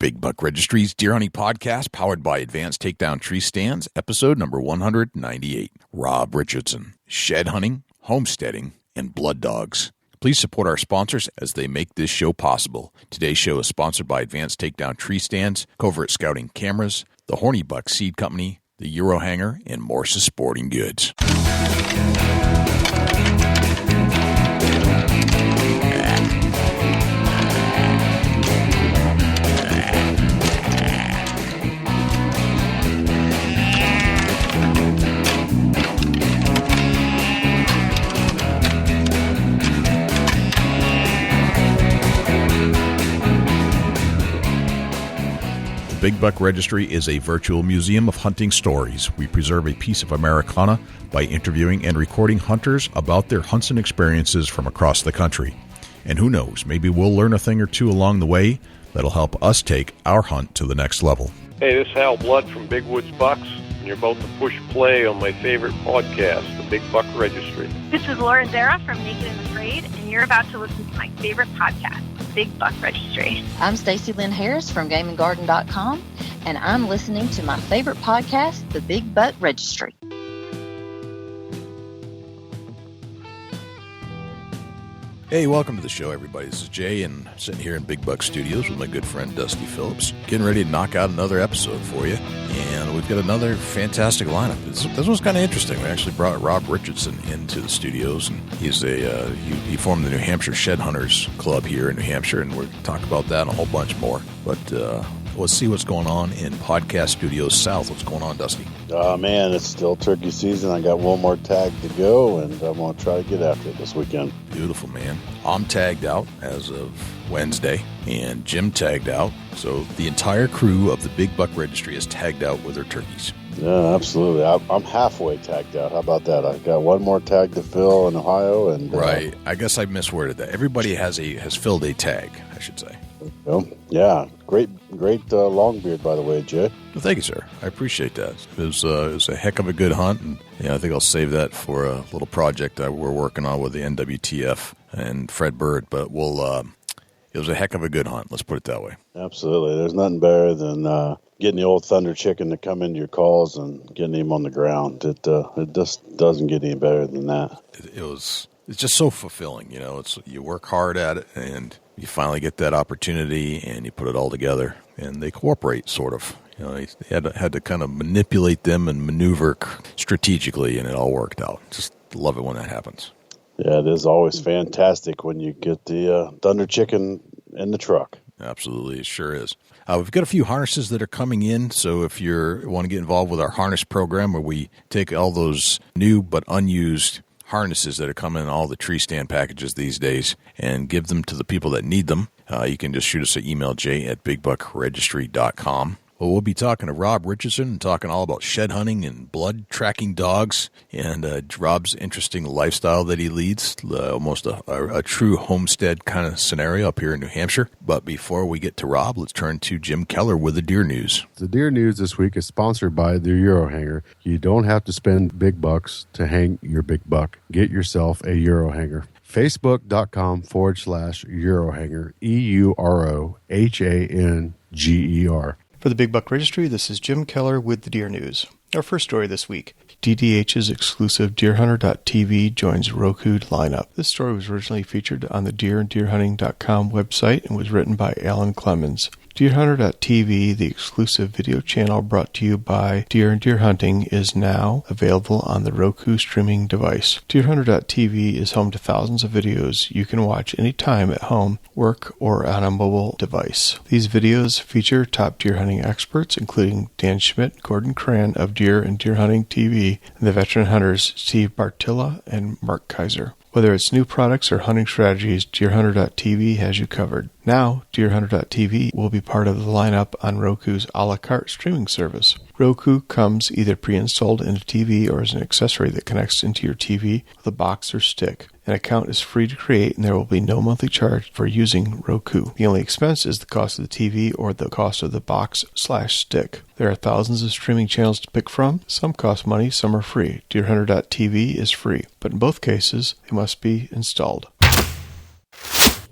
Big Buck Registry's Deer Hunting Podcast, powered by Advanced Takedown Tree Stands, episode number 198. Rob Richardson, shed hunting, homesteading, and blood dogs. Please support our sponsors as they make this show possible. Today's show is sponsored by Advanced Takedown Tree Stands, Covert Scouting Cameras, the Horny Buck Seed Company, the Euro Hanger, and Morse's Sporting Goods. Big Buck Registry is a virtual museum of hunting stories. We preserve a piece of Americana by interviewing and recording hunters about their hunts and experiences from across the country. And who knows, maybe we'll learn a thing or two along the way that'll help us take our hunt to the next level. Hey, this is Hal Blood from Big Woods Bucks, and you're about to push play on my favorite podcast, the Big Buck Registry. This is Laura Zara from Naked and Afraid, and you're about to listen to my favorite podcast, Big Buck Registry. I'm Stacy Lynn Harris from GameandGarden.com, and I'm listening to my favorite podcast, the Big Buck Registry. Hey, welcome to the show, everybody. This is Jay, and I'm sitting here in Big Buck Studios with my good friend Dusty Phillips, getting ready to knock out another episode for you. And we've got another fantastic lineup. This was kind of interesting. We actually brought Rob Richardson into the studios, and he's he formed the New Hampshire Shed Hunters Club here in New Hampshire, and we're going to talk about that and a whole bunch more. But let's see what's going on in Podcast Studios South. What's going on, Dusty? Oh, man, it's still turkey season. I got one more tag to go, and I'm going to try to get after it this weekend. Beautiful, man. I'm tagged out as of Wednesday, and Jim tagged out. So the entire crew of the Big Buck Registry is tagged out with their turkeys. Yeah, absolutely. I'm halfway tagged out. How about that? I got one more tag to fill in Ohio, and right. I guess I misworded that. Everybody has filled a tag, I should say. Yeah, great long beard, by the way, Jay. Well, thank you, sir. I appreciate that. It was a heck of a good hunt, and I think I'll save that for a little project that we're working on with the NWTF and Fred Bird. But it was a heck of a good hunt. Let's put it that way. Absolutely. There's nothing better than getting the old Thunder Chicken to come into your calls and getting him on the ground. It just doesn't get any better than that. It's just so fulfilling. You work hard at it, and you finally get that opportunity, and you put it all together, and they cooperate, sort of. They had to kind of manipulate them and maneuver strategically, and it all worked out. Just love it when that happens. Yeah, it is always fantastic when you get the Thunder Chicken in the truck. Absolutely, it sure is. We've got a few harnesses that are coming in, so if you want to get involved with our harness program, where we take all those new but unused harnesses that are coming in all the tree stand packages these days and give them to the people that need them, you can just shoot us an email, jay@bigbuckregistry.com. Well, we'll be talking to Rob Richardson and talking all about shed hunting and blood tracking dogs and Rob's interesting lifestyle that he leads, almost a true homestead kind of scenario up here in New Hampshire. But before we get to Rob, let's turn to Jim Keller with the deer news. The deer news this week is sponsored by the Euro Hanger. You don't have to spend big bucks to hang your big buck. Get yourself a Euro Hanger. Facebook.com/Eurohanger, EUROHANGER. For the Big Buck Registry, this is Jim Keller with the Deer News. Our first story this week. DDH's exclusive DeerHunter.tv joins Roku lineup. This story was originally featured on the deeranddeerhunting.com website and was written by Alan Clemens. DeerHunter.tv, the exclusive video channel brought to you by Deer and Deer Hunting, is now available on the Roku streaming device. DeerHunter.tv is home to thousands of videos you can watch anytime at home, work, or on a mobile device. These videos feature top deer hunting experts, including Dan Schmidt, Gordon Cran of Deer and Deer Hunting TV, and the veteran hunters Steve Bartilla and Mark Kaiser. Whether it's new products or hunting strategies, DeerHunter.tv has you covered. Now, DeerHunter.tv will be part of the lineup on Roku's a la carte streaming service. Roku comes either pre-installed in a TV or as an accessory that connects into your TV with a box or stick. An account is free to create, and there will be no monthly charge for using Roku. The only expense is the cost of the TV or the cost of the box/stick. There are thousands of streaming channels to pick from. Some cost money, some are free. DeerHunter.tv is free, but in both cases, they must be installed.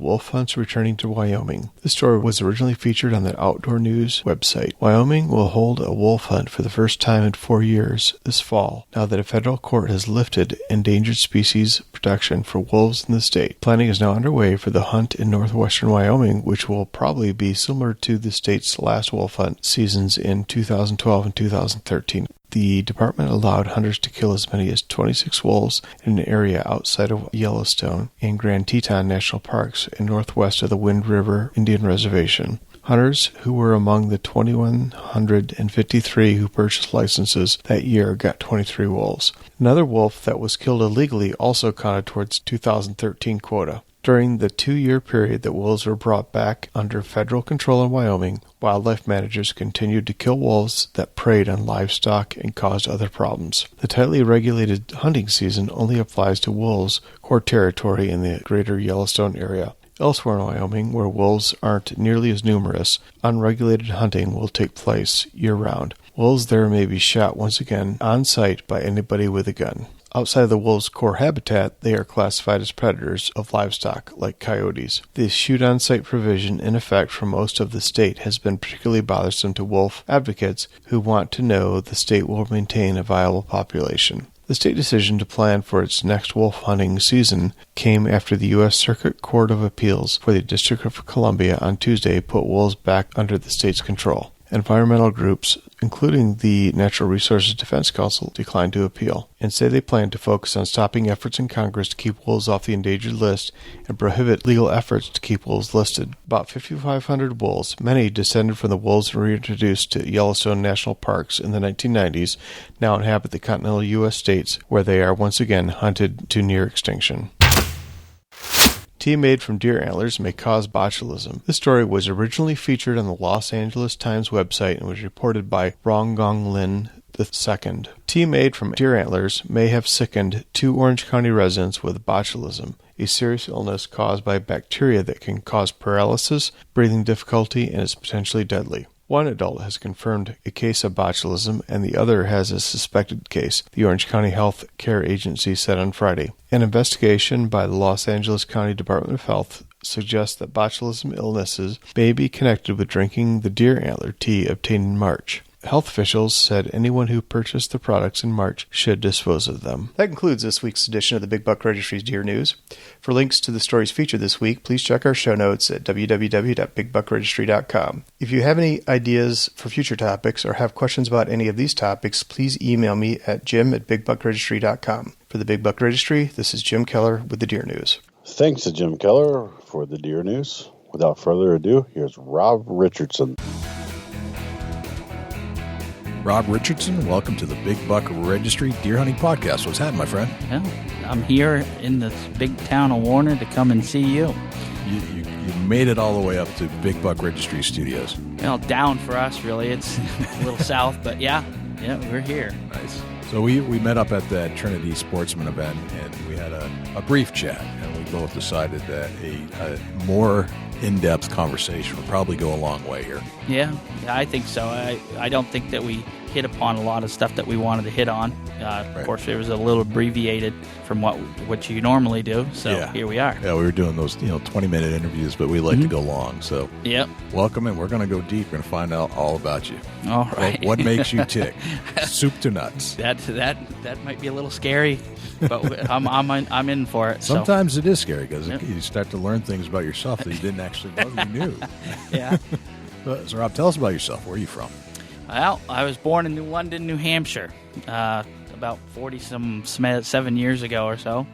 wolf hunts returning to Wyoming. This story was originally featured on the Outdoor News website. Wyoming will hold a wolf hunt for the first time in 4 years this fall, now that a federal court has lifted endangered species protection for wolves in the state. Planning is now underway for the hunt in northwestern Wyoming, which will probably be similar to the state's last wolf hunt seasons in 2012 and 2013. The department allowed hunters to kill as many as 26 wolves in an area outside of Yellowstone and Grand Teton National Parks and northwest of the Wind River Indian Reservation. Hunters who were among the 2,153 who purchased licenses that year got 23 wolves. Another wolf that was killed illegally also counted towards 2013 quota. During the 2-year period that wolves were brought back under federal control in Wyoming, wildlife managers continued to kill wolves that preyed on livestock and caused other problems. The tightly regulated hunting season only applies to wolves' core territory in the greater Yellowstone area. Elsewhere in Wyoming, where wolves aren't nearly as numerous, unregulated hunting will take place year-round. Wolves there may be shot once again on site by anybody with a gun. Outside of the wolves' core habitat, they are classified as predators of livestock, like coyotes. The shoot-on-site provision in effect for most of the state has been particularly bothersome to wolf advocates who want to know the state will maintain a viable population. The state decision to plan for its next wolf hunting season came after the U.S. Circuit Court of Appeals for the District of Columbia on Tuesday put wolves back under the state's control. Environmental groups, including the Natural Resources Defense Council, declined to appeal and say they plan to focus on stopping efforts in Congress to keep wolves off the endangered list and prohibit legal efforts to keep wolves listed. About 5,500 wolves, many descended from the wolves reintroduced to Yellowstone National Parks in the 1990s, now inhabit the continental U.S. states, where they are once again hunted to near extinction. Tea made from deer antlers may cause botulism. This story was originally featured on the Los Angeles Times website and was reported by Rong-Gong Lin II. Tea made from deer antlers may have sickened 2 Orange County residents with botulism, a serious illness caused by bacteria that can cause paralysis, breathing difficulty, and is potentially deadly. One adult has confirmed a case of botulism, and the other has a suspected case, the Orange County Health Care Agency said on Friday. An investigation by the Los Angeles County Department of Health suggests that botulism illnesses may be connected with drinking the deer antler tea obtained in March. Health officials said anyone who purchased the products in March should dispose of them. That concludes this week's edition of the Big Buck Registry's Deer News. For links to the stories featured this week, please check our show notes at www.bigbuckregistry.com. If you have any ideas for future topics or have questions about any of these topics, please email me at jim@bigbuckregistry.com. For the Big Buck Registry, this is Jim Keller with the Deer News. Thanks to Jim Keller for the Deer News. Without further ado, here's Rob Richardson. Rob Richardson, welcome to the Big Buck Registry Deer Hunting Podcast. What's happening, my friend? Well, I'm here in this big town of Warner to come and see you. You made it all the way up to Big Buck Registry Studios. Well, down for us, really. It's a little south, but yeah, we're here. Nice. So we met up at that Trinity Sportsman event, and we had a brief chat, and we both decided that a more in-depth conversation would probably go a long way here. Yeah, I think so. I don't think that we hit upon a lot of stuff that we wanted to hit on. Right. Of course, it was a little abbreviated from what you normally do, so Here we are. Yeah, we were doing those 20-minute interviews, but we like to go long. So welcome, and we're going to go deep. We're going to find out all about you. All right. What makes you tick? Soup to nuts. That might be a little scary, but I'm in for it. Sometimes it is scary because you start to learn things about yourself that you didn't actually know you knew. Yeah. So Rob, tell us about yourself. Where are you from? Well, I was born in New London, New Hampshire, about 47 years ago or so,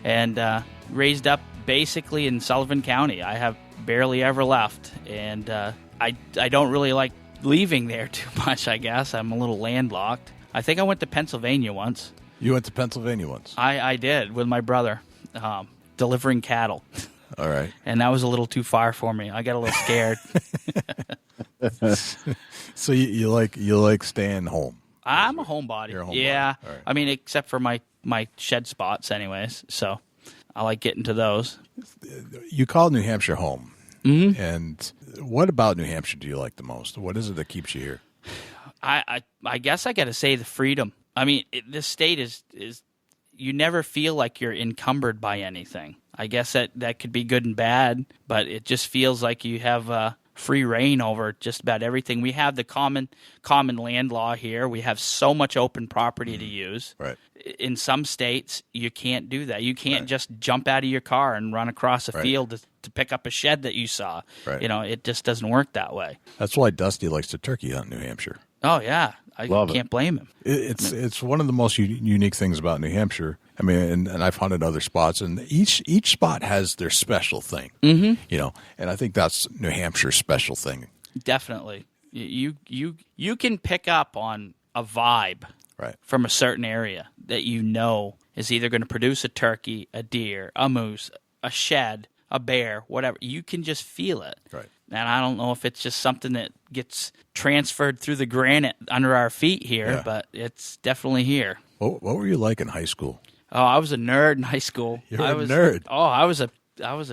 and raised up basically in Sullivan County. I have barely ever left, and I don't really like leaving there too much, I guess. I'm a little landlocked. I think I went to Pennsylvania once. You went to Pennsylvania once? I did, with my brother, delivering cattle. All right. And that was a little too far for me. I got a little scared. So you like staying home? I'm a homebody. You're a homebody. Yeah. Right. I mean, except for my shed spots anyways. So I like getting to those. You call New Hampshire home. Mm-hmm. And what about New Hampshire do you like the most? What is it that keeps you here? I guess I got to say the freedom. I mean, this state is you never feel like you're encumbered by anything. I guess that could be good and bad, but it just feels like you have free reign over just about everything. We have the common land law here. We have so much open property to use. Right. In some states, you can't do that. You can't just jump out of your car and run across a field to pick up a shed that you saw. Right. It just doesn't work that way. That's why Dusty likes to turkey hunt in New Hampshire. Oh, yeah. I can't blame him. It's one of the most unique things about New Hampshire. I mean, and I've hunted other spots, and each spot has their special thing. Mm-hmm. And I think that's New Hampshire's special thing. Definitely. You can pick up on a vibe from a certain area that is either going to produce a turkey, a deer, a moose, a shed, a bear, whatever. You can just feel it. Right. And I don't know if it's just something that gets transferred through the granite under our feet here, but it's definitely here. What were you like in high school? Oh, I was a nerd in high school. You were a nerd? Oh, I was a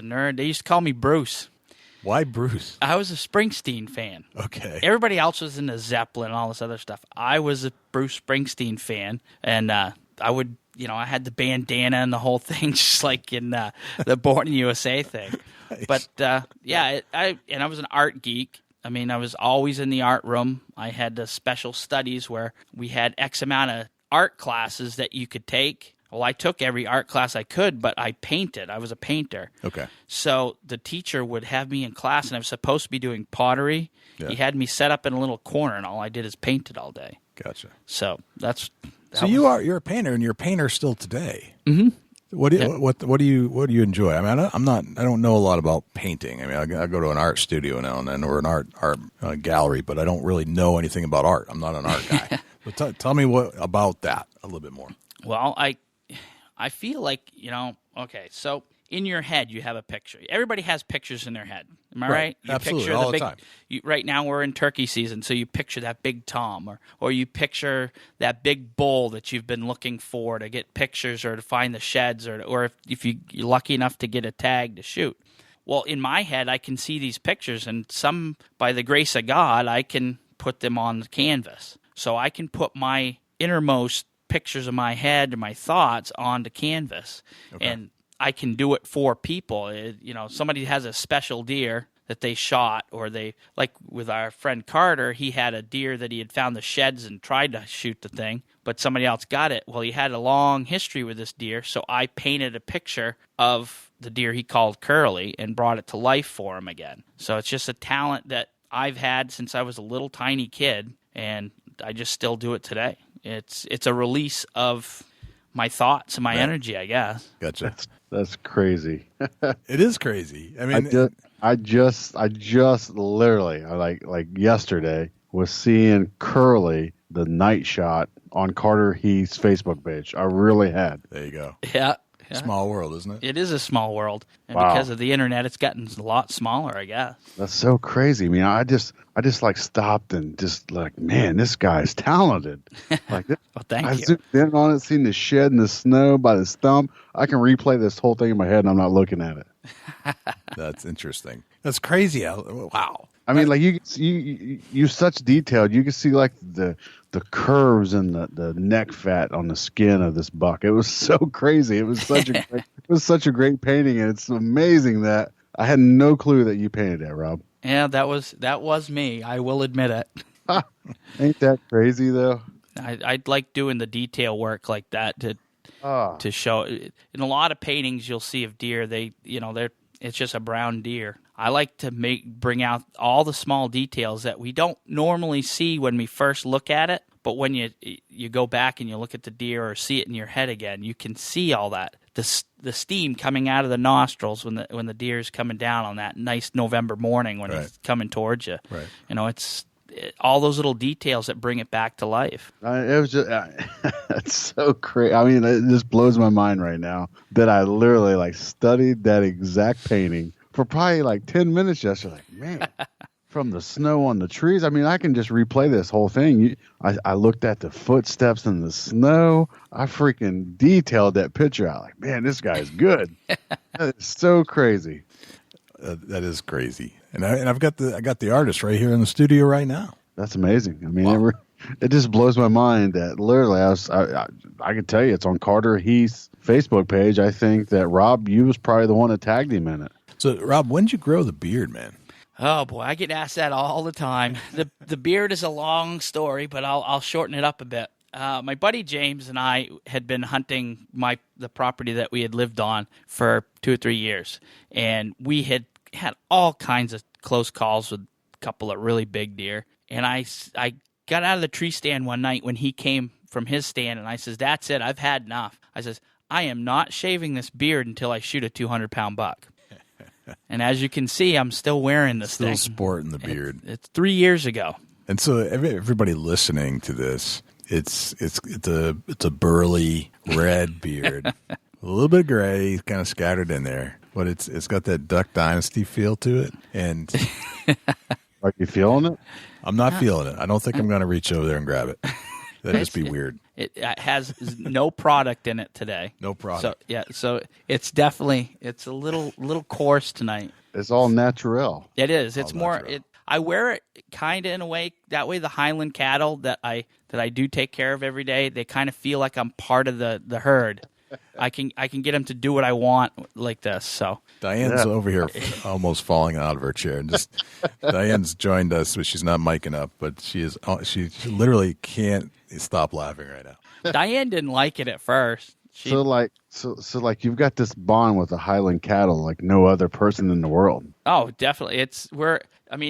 nerd. They used to call me Bruce. Why Bruce? I was a Springsteen fan. Okay. Everybody Everybody else was into Zeppelin and all this other stuff. I was a Bruce Springsteen fan, and I would, I had the bandana and the whole thing, just like in the Born in USA thing. Nice. But I was an art geek. I mean, I was always in the art room. I had the special studies where we had X amount of art classes that you could take. Well, I took every art class I could, but I painted. I was a painter. Okay. So the teacher would have me in class, and I was supposed to be doing pottery. Yeah. He had me set up in a little corner, and all I did is painted all day. Gotcha. So you're a painter, and you're a painter still today. Mm-hmm. What do you enjoy? I mean, I don't know a lot about painting. I mean, I go to an art studio now and then, or an art gallery, but I don't really know anything about art. I'm not an art guy. But tell me about that a little bit more. Well, I feel like, okay, so in your head you have a picture. Everybody has pictures in their head. Am I right? You Absolutely, picture all the time. Right now we're in turkey season, so you picture that big tom, or you picture that big bull that you've been looking for to get pictures or to find the sheds, or if you're lucky enough to get a tag to shoot. Well, in my head, I can see these pictures, and some, by the grace of God, I can put them on the canvas. So I can put my innermost pictures of my head and my thoughts onto canvas, and I can do it for people. Somebody has a special deer that they shot, or they, like with our friend Carter, he had a deer that he had found the sheds and tried to shoot the thing, but somebody else got it. Well, he had a long history with this deer, so I painted a picture of the deer he called Curly and brought it to life for him again. So it's just a talent that I've had since I was a little tiny kid, and I just still do it today. It's a release of my thoughts and my energy, I guess. Gotcha. That's crazy. It is crazy. I mean, I just literally, like yesterday, was seeing Curly, the night shot, on Carter Heath's Facebook page. I really had. There you go. Yeah. Small world, isn't it? It is a small world, and because of the internet, it's gotten a lot smaller, I guess. That's so crazy. I mean, I just like stopped and just like, man, this guy's talented. Like, well, thank you. I zoomed in on it, seen the shed in the snow by the stump. I can replay this whole thing in my head, and I'm not looking at it. That's interesting. That's crazy. Wow. I mean, like you such detail. You can see like the curves and the neck fat on the skin of this buck. It was so crazy. It was such a great painting, and it's amazing that I had no clue that you painted that, Rob. Yeah, that was me. I will admit it. Ain't that crazy though? I like doing the detail work like that to show. In a lot of paintings, you'll see of deer. It's just a brown deer. I like to bring out all the small details that we don't normally see when we first look at it, but when you go back and you look at the deer or see it in your head again, you can see all that. The steam coming out of the nostrils when the deer is coming down on that nice November morning when it's coming towards you. Right. It's all those little details that bring it back to life. It was just it's so crazy. I mean, it just blows my mind right now that I literally like studied that exact painting for probably like 10 minutes yesterday. Like, man, from the snow on the trees. I mean, I can just replay this whole thing. I looked at the footsteps in the snow. I freaking detailed that picture out. Like, man, this guy is good. That is so crazy. That is crazy. And I got the artist right here in the studio right now. That's amazing. I mean, It just blows my mind that literally I could tell you it's on Carter Heath's Facebook page. I think that Rob, you was probably the one that tagged him in it. So, Rob, when did you grow the beard, man? Oh boy, I get asked that all the time. The beard is a long story, but I'll shorten it up a bit. My buddy James and I had been hunting the property that we had lived on for 2 or 3 years, and we had all kinds of close calls with a couple of really big deer. And I got out of the tree stand one night when he came from his stand, and I says, "That's it, I've had enough." I says, "I am not shaving this beard until I shoot a 200-pound buck." And as you can see, I'm still wearing this thing. Still sporting the beard. It's 3 years ago. And so everybody listening to this, it's a burly red beard, a little bit gray, kind of scattered in there, but it's got that Duck Dynasty feel to it. And Are you feeling it? I'm not feeling it. I don't think I'm going to reach over there and grab it. That'd just be weird. It has no product in it today. No product. So it's definitely a little coarse tonight. It's all natural. It is. It's All more. natural. I wear it kind of in a way. That way, the Highland cattle that I do take care of every day, they kind of feel like I'm part of the herd. I can get them to do what I want like this. So Diane's over here almost falling out of her chair. Diane's joined us, but she's not miking up. But she literally can't stop laughing right now. Diane didn't like it at first. So like you've got this bond with the Highland cattle like no other person in the world. Oh, definitely.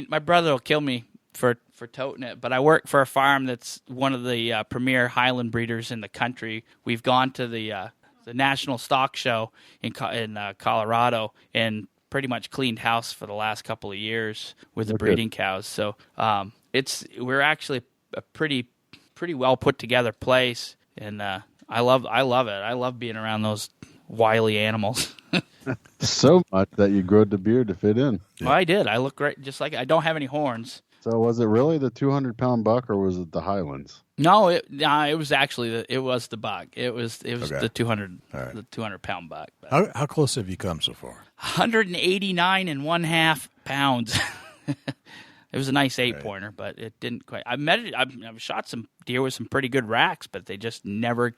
My brother will kill me for toting it, but I work for a farm that's one of the premier Highland breeders in the country. We've gone to the National Stock Show in Colorado and pretty much cleaned house for the last couple of years with the breeding cows. So we're actually a pretty well put together place, and I love it. I love being around those wily animals. So much that you growed the beard to fit in. Yeah. Well, I did. I look great, just like I don't have any horns. So was it really the 200-pound buck or was it the Highlands? No, it was actually the buck. It was Okay. the 200 Right. the 200-pound buck. How close have you come so far? 189.5 pounds. It was a nice 8-pointer, but it didn't quite. I've shot some deer with some pretty good racks, but they just never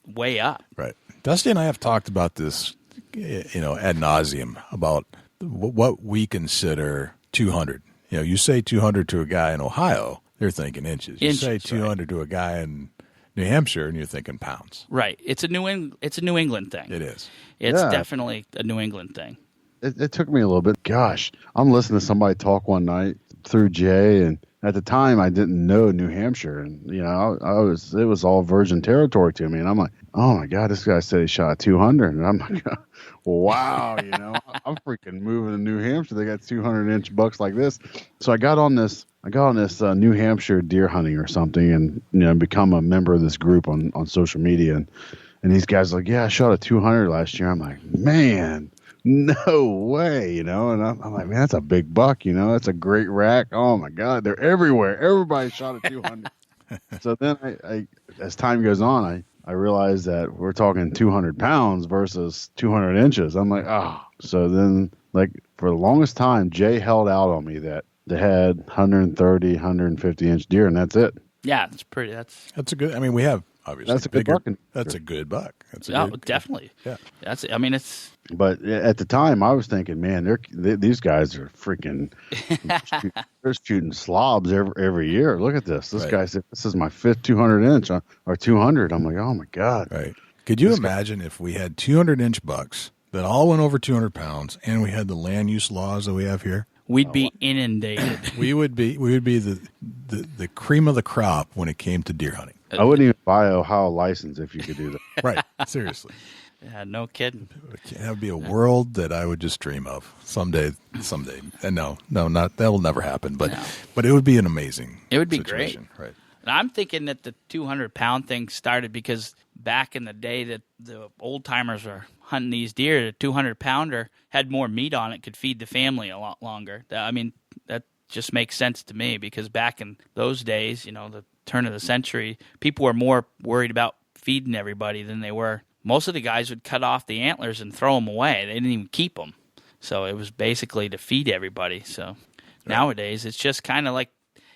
way up. Right. Dusty and I have talked about this, ad nauseum about what we consider 200. You say 200 to a guy in Ohio, they're thinking inches. You say 200 to a guy in New Hampshire, and you're thinking pounds. Right. It's a New England thing. It is. It's definitely a New England thing. It took me a little bit. Gosh, I'm listening to somebody talk one night through Jay, and at the time I didn't know New Hampshire, and it was all virgin territory to me, and I'm like, oh my God, this guy said he shot 200, and I'm like, wow, I'm freaking moving to New Hampshire. They got 200-inch bucks like this. So I got on this New Hampshire deer hunting or something, and become a member of this group on social media, and these guys are like, yeah, I shot a 200 last year. I'm like, man. No way, and I'm like, man, that's a big buck, that's a great rack. Oh my God, they're everywhere. Everybody shot a 200. So then I as time goes on, I realized that we're talking 200 pounds versus 200 inches. I'm like, oh. So then, like, for the longest time, Jay held out on me that they had 130, 150-inch deer, and that's it. Yeah, it's pretty. That's a good. I mean, we have obviously that's a good buck. That's a good buck. Definitely. Yeah. It's. But at the time, I was thinking, man, these guys are freaking they're shooting slobs every year. Look at this. This guy said, this is my fifth 200-inch or 200. I'm like, oh, my God. Right. Could you imagine if we had 200-inch bucks that all went over 200 pounds and we had the land use laws that we have here? We'd be inundated. we would be the cream of the crop when it came to deer hunting. I wouldn't even buy a Ohio license if you could do that. Right. Seriously. Yeah, no kidding. That would be a world that I would just dream of someday. And no, not that will never happen. But but it would be an amazing. It would be situation. great. Right. And I'm thinking that the 200-pound thing started because back in the day that the old timers were hunting these deer, the 200-pounder had more meat on it, could feed the family a lot longer. I mean, that just makes sense to me because back in those days, the turn of the century, people were more worried about feeding everybody than they were. Most of the guys would cut off the antlers and throw them away. They didn't even keep them. So it was basically to feed everybody. So nowadays it's just kind of like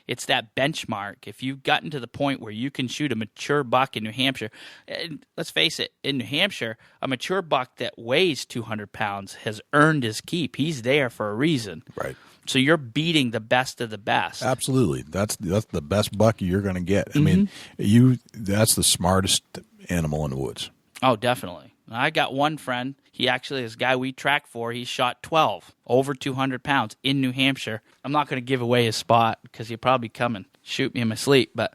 it's that benchmark. If you've gotten to the point where you can shoot a mature buck in New Hampshire, and let's face it, in New Hampshire, a mature buck that weighs 200 pounds has earned his keep. He's there for a reason. Right. So you're beating the best of the best. Absolutely. That's the best buck you're going to get. I mean, that's the smartest animal in the woods. Oh, definitely. I got one friend. He actually, this guy we track for, he shot 12 over 200 pounds in New Hampshire. I'm not going to give away his spot because he'll probably come and shoot me in my sleep. But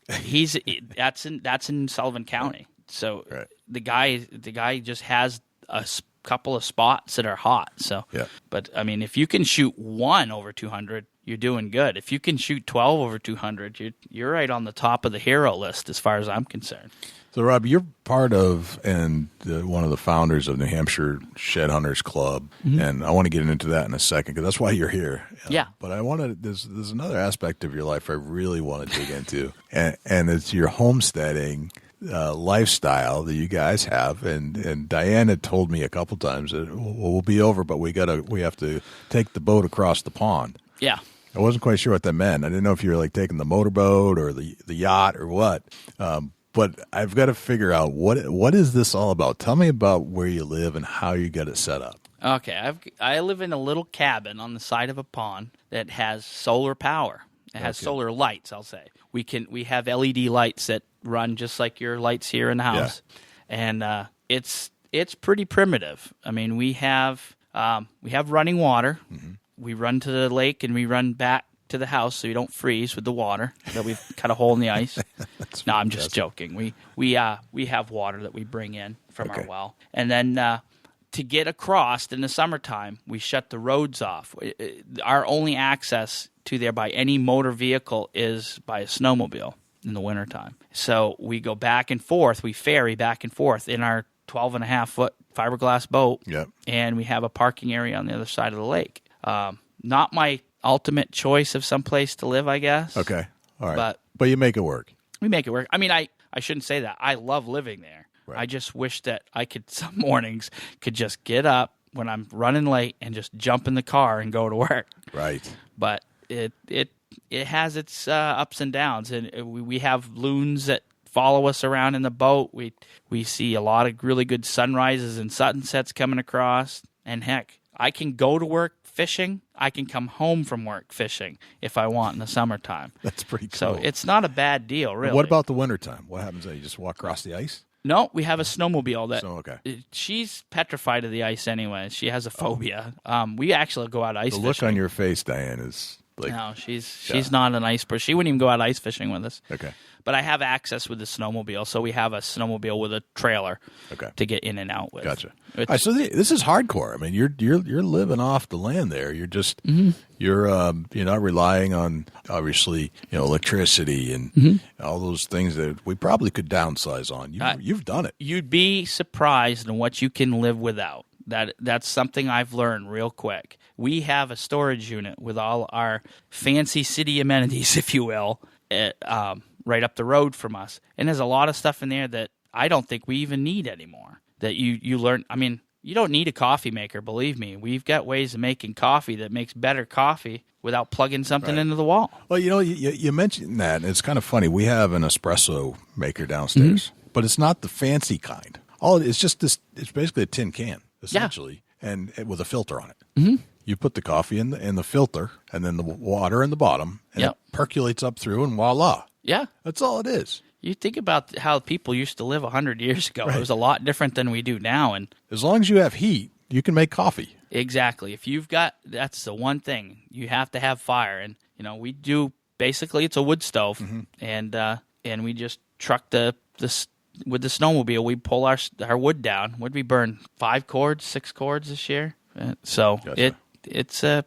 that's in Sullivan County. So right. the guy just has a couple of spots that are hot. So, yeah. But I mean, if you can shoot 1 over 200, you're doing good. If you can shoot 12 over 200, you're right on the top of the hero list as far as I'm concerned. So, Rob, you're part of and one of the founders of New Hampshire Shed Hunters Club, and I want to get into that in a second because that's why you're here. Yeah. But I want to. There's another aspect of your life I really want to dig into, and it's your homesteading lifestyle that you guys have. And Diane had told me a couple times that we'll be over, but we have to take the boat across the pond. Yeah. I wasn't quite sure what that meant. I didn't know if you were like taking the motorboat or the yacht or what. But I've got to figure out what is this all about? Tell me about where you live and how you got it set up. Okay, I live in a little cabin on the side of a pond that has solar power. It has solar lights, I'll say. We have LED lights that run just like your lights here in the house, and it's pretty primitive. I mean, we have running water. Mm-hmm. We run to the lake and we run back to the house so you don't freeze with the water that we've cut a hole in the ice. No, I'm just joking. We have water that we bring in from our well, and then to get across in the summertime, we shut the roads off. Our only access to there by any motor vehicle is by a snowmobile in the wintertime. So we go back and forth. We ferry back and forth in our 12.5-foot fiberglass boat, and we have a parking area on the other side of the lake. Not my ultimate choice of some place to live, I guess. Okay. All right. But you make it work. We make it work. I mean, I shouldn't say that. I love living there. Right. I just wish that I could some mornings could just get up when I'm running late and just jump in the car and go to work. Right. But it has its ups and downs, and we have loons that follow us around in the boat. We see a lot of really good sunrises and sunsets coming across, and heck, I can go to work fishing. I can come home from work fishing if I want in the summertime. That's pretty cool. So it's not a bad deal, really. What about the wintertime? What happens then? You just walk across the ice? No, we have a snowmobile that she's petrified of the ice anyway. She has a phobia. We actually go out ice fishing. The look on your face, Diane, is like... No, she's not an ice person. She wouldn't even go out ice fishing with us. Okay. But I have access with the snowmobile, so we have a snowmobile with a trailer to get in and out with. Gotcha. All right, so this is hardcore. I mean, you're living off the land there. You're just you're not relying on obviously electricity and all those things that we probably could downsize on. You've done it. You'd be surprised in what you can live without. That's something I've learned real quick. We have a storage unit with all our fancy city amenities, if you will, right up the road from us. And there's a lot of stuff in there that I don't think we even need anymore. That you learn. I mean, you don't need a coffee maker, believe me. We've got ways of making coffee that makes better coffee without plugging something into the wall. Well, you mentioned that, and it's kind of funny. We have an espresso maker downstairs, but it's not the fancy kind. It's just this. It's basically a tin can, essentially, and with a filter on it. Mm-hmm. You put the coffee in the filter, and then the water in the bottom, and it percolates up through, and voila. Yeah. That's all it is. You think about how people used to live 100 years ago. Right. It was a lot different than we do now. And as long as you have heat, you can make coffee. Exactly. If you've got, that's the one thing. You have to have fire. And, we do, basically it's a wood stove. Mm-hmm. And we just truck with the snowmobile, we pull our wood down. Would we burn 6 cords this year? So gotcha.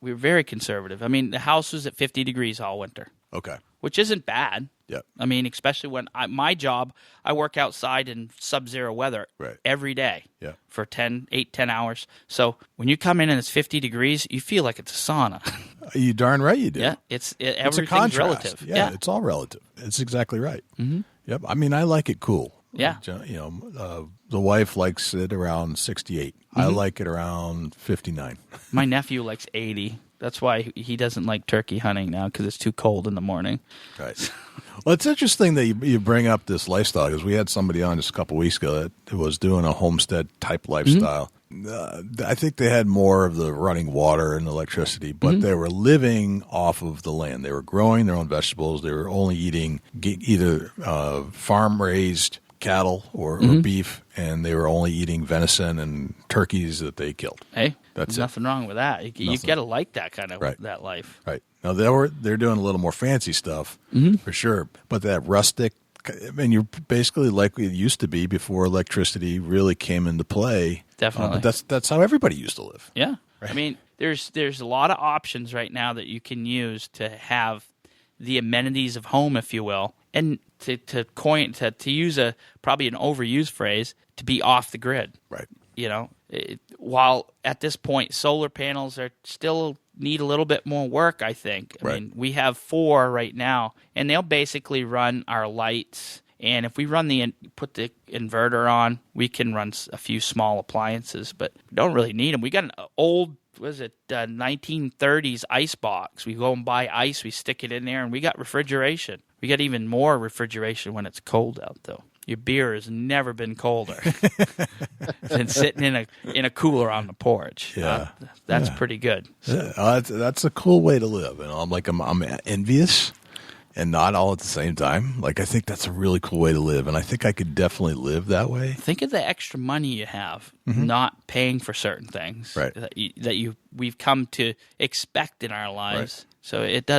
We're very conservative. I mean, the house was at 50 degrees all winter. Okay. Which isn't bad. Yeah. I mean, especially when my job, I work outside in sub-zero weather every day for 10 hours. So when you come in and it's 50 degrees, you feel like it's a sauna. You darn right you do. Yeah. Everything's a contrast. Relative. Yeah, it's all relative. It's exactly right. Mm-hmm. Yep. I mean, I like it cool. Yeah. The wife likes it around 68. Mm-hmm. I like it around 59. My nephew likes 80. That's why he doesn't like turkey hunting now, because it's too cold in the morning. Right. Well, it's interesting that you bring up this lifestyle, because we had somebody on just a couple weeks ago that was doing a homestead type lifestyle. I think they had more of the running water and electricity, but they were living off of the land. They were growing their own vegetables. They were only eating either farm-raised cattle or beef, and they were only eating venison and turkeys that they killed. Hey, That's nothing wrong with that. You got to like that kind of that life. Right. Now, they're doing a little more fancy stuff, for sure, but that rustic, I mean, you're basically like it used to be before electricity really came into play. Definitely. But that's how everybody used to live. Yeah. Right. I mean, there's a lot of options right now that you can use to have the amenities of home, if you will, and to use probably an overused phrase, to be off the grid. Right. You know, while at this point solar panels are still need a little bit more work, I think. I mean, we have 4 right now, and they'll basically run our lights. And if we put the inverter on, we can run a few small appliances, but we don't really need them. We got an old, 1930s ice box. We go and buy ice, we stick it in there, and we got refrigeration. We got even more refrigeration when it's cold out, though. Your beer has never been colder than sitting in a cooler on the porch. Yeah, that's pretty good. So. That's a cool way to live, and I'm envious. And not all at the same time. Like, I think that's a really cool way to live, and I think I could definitely live that way. Think of the extra money you have not paying for certain things that we've come to expect in our lives. Right. So it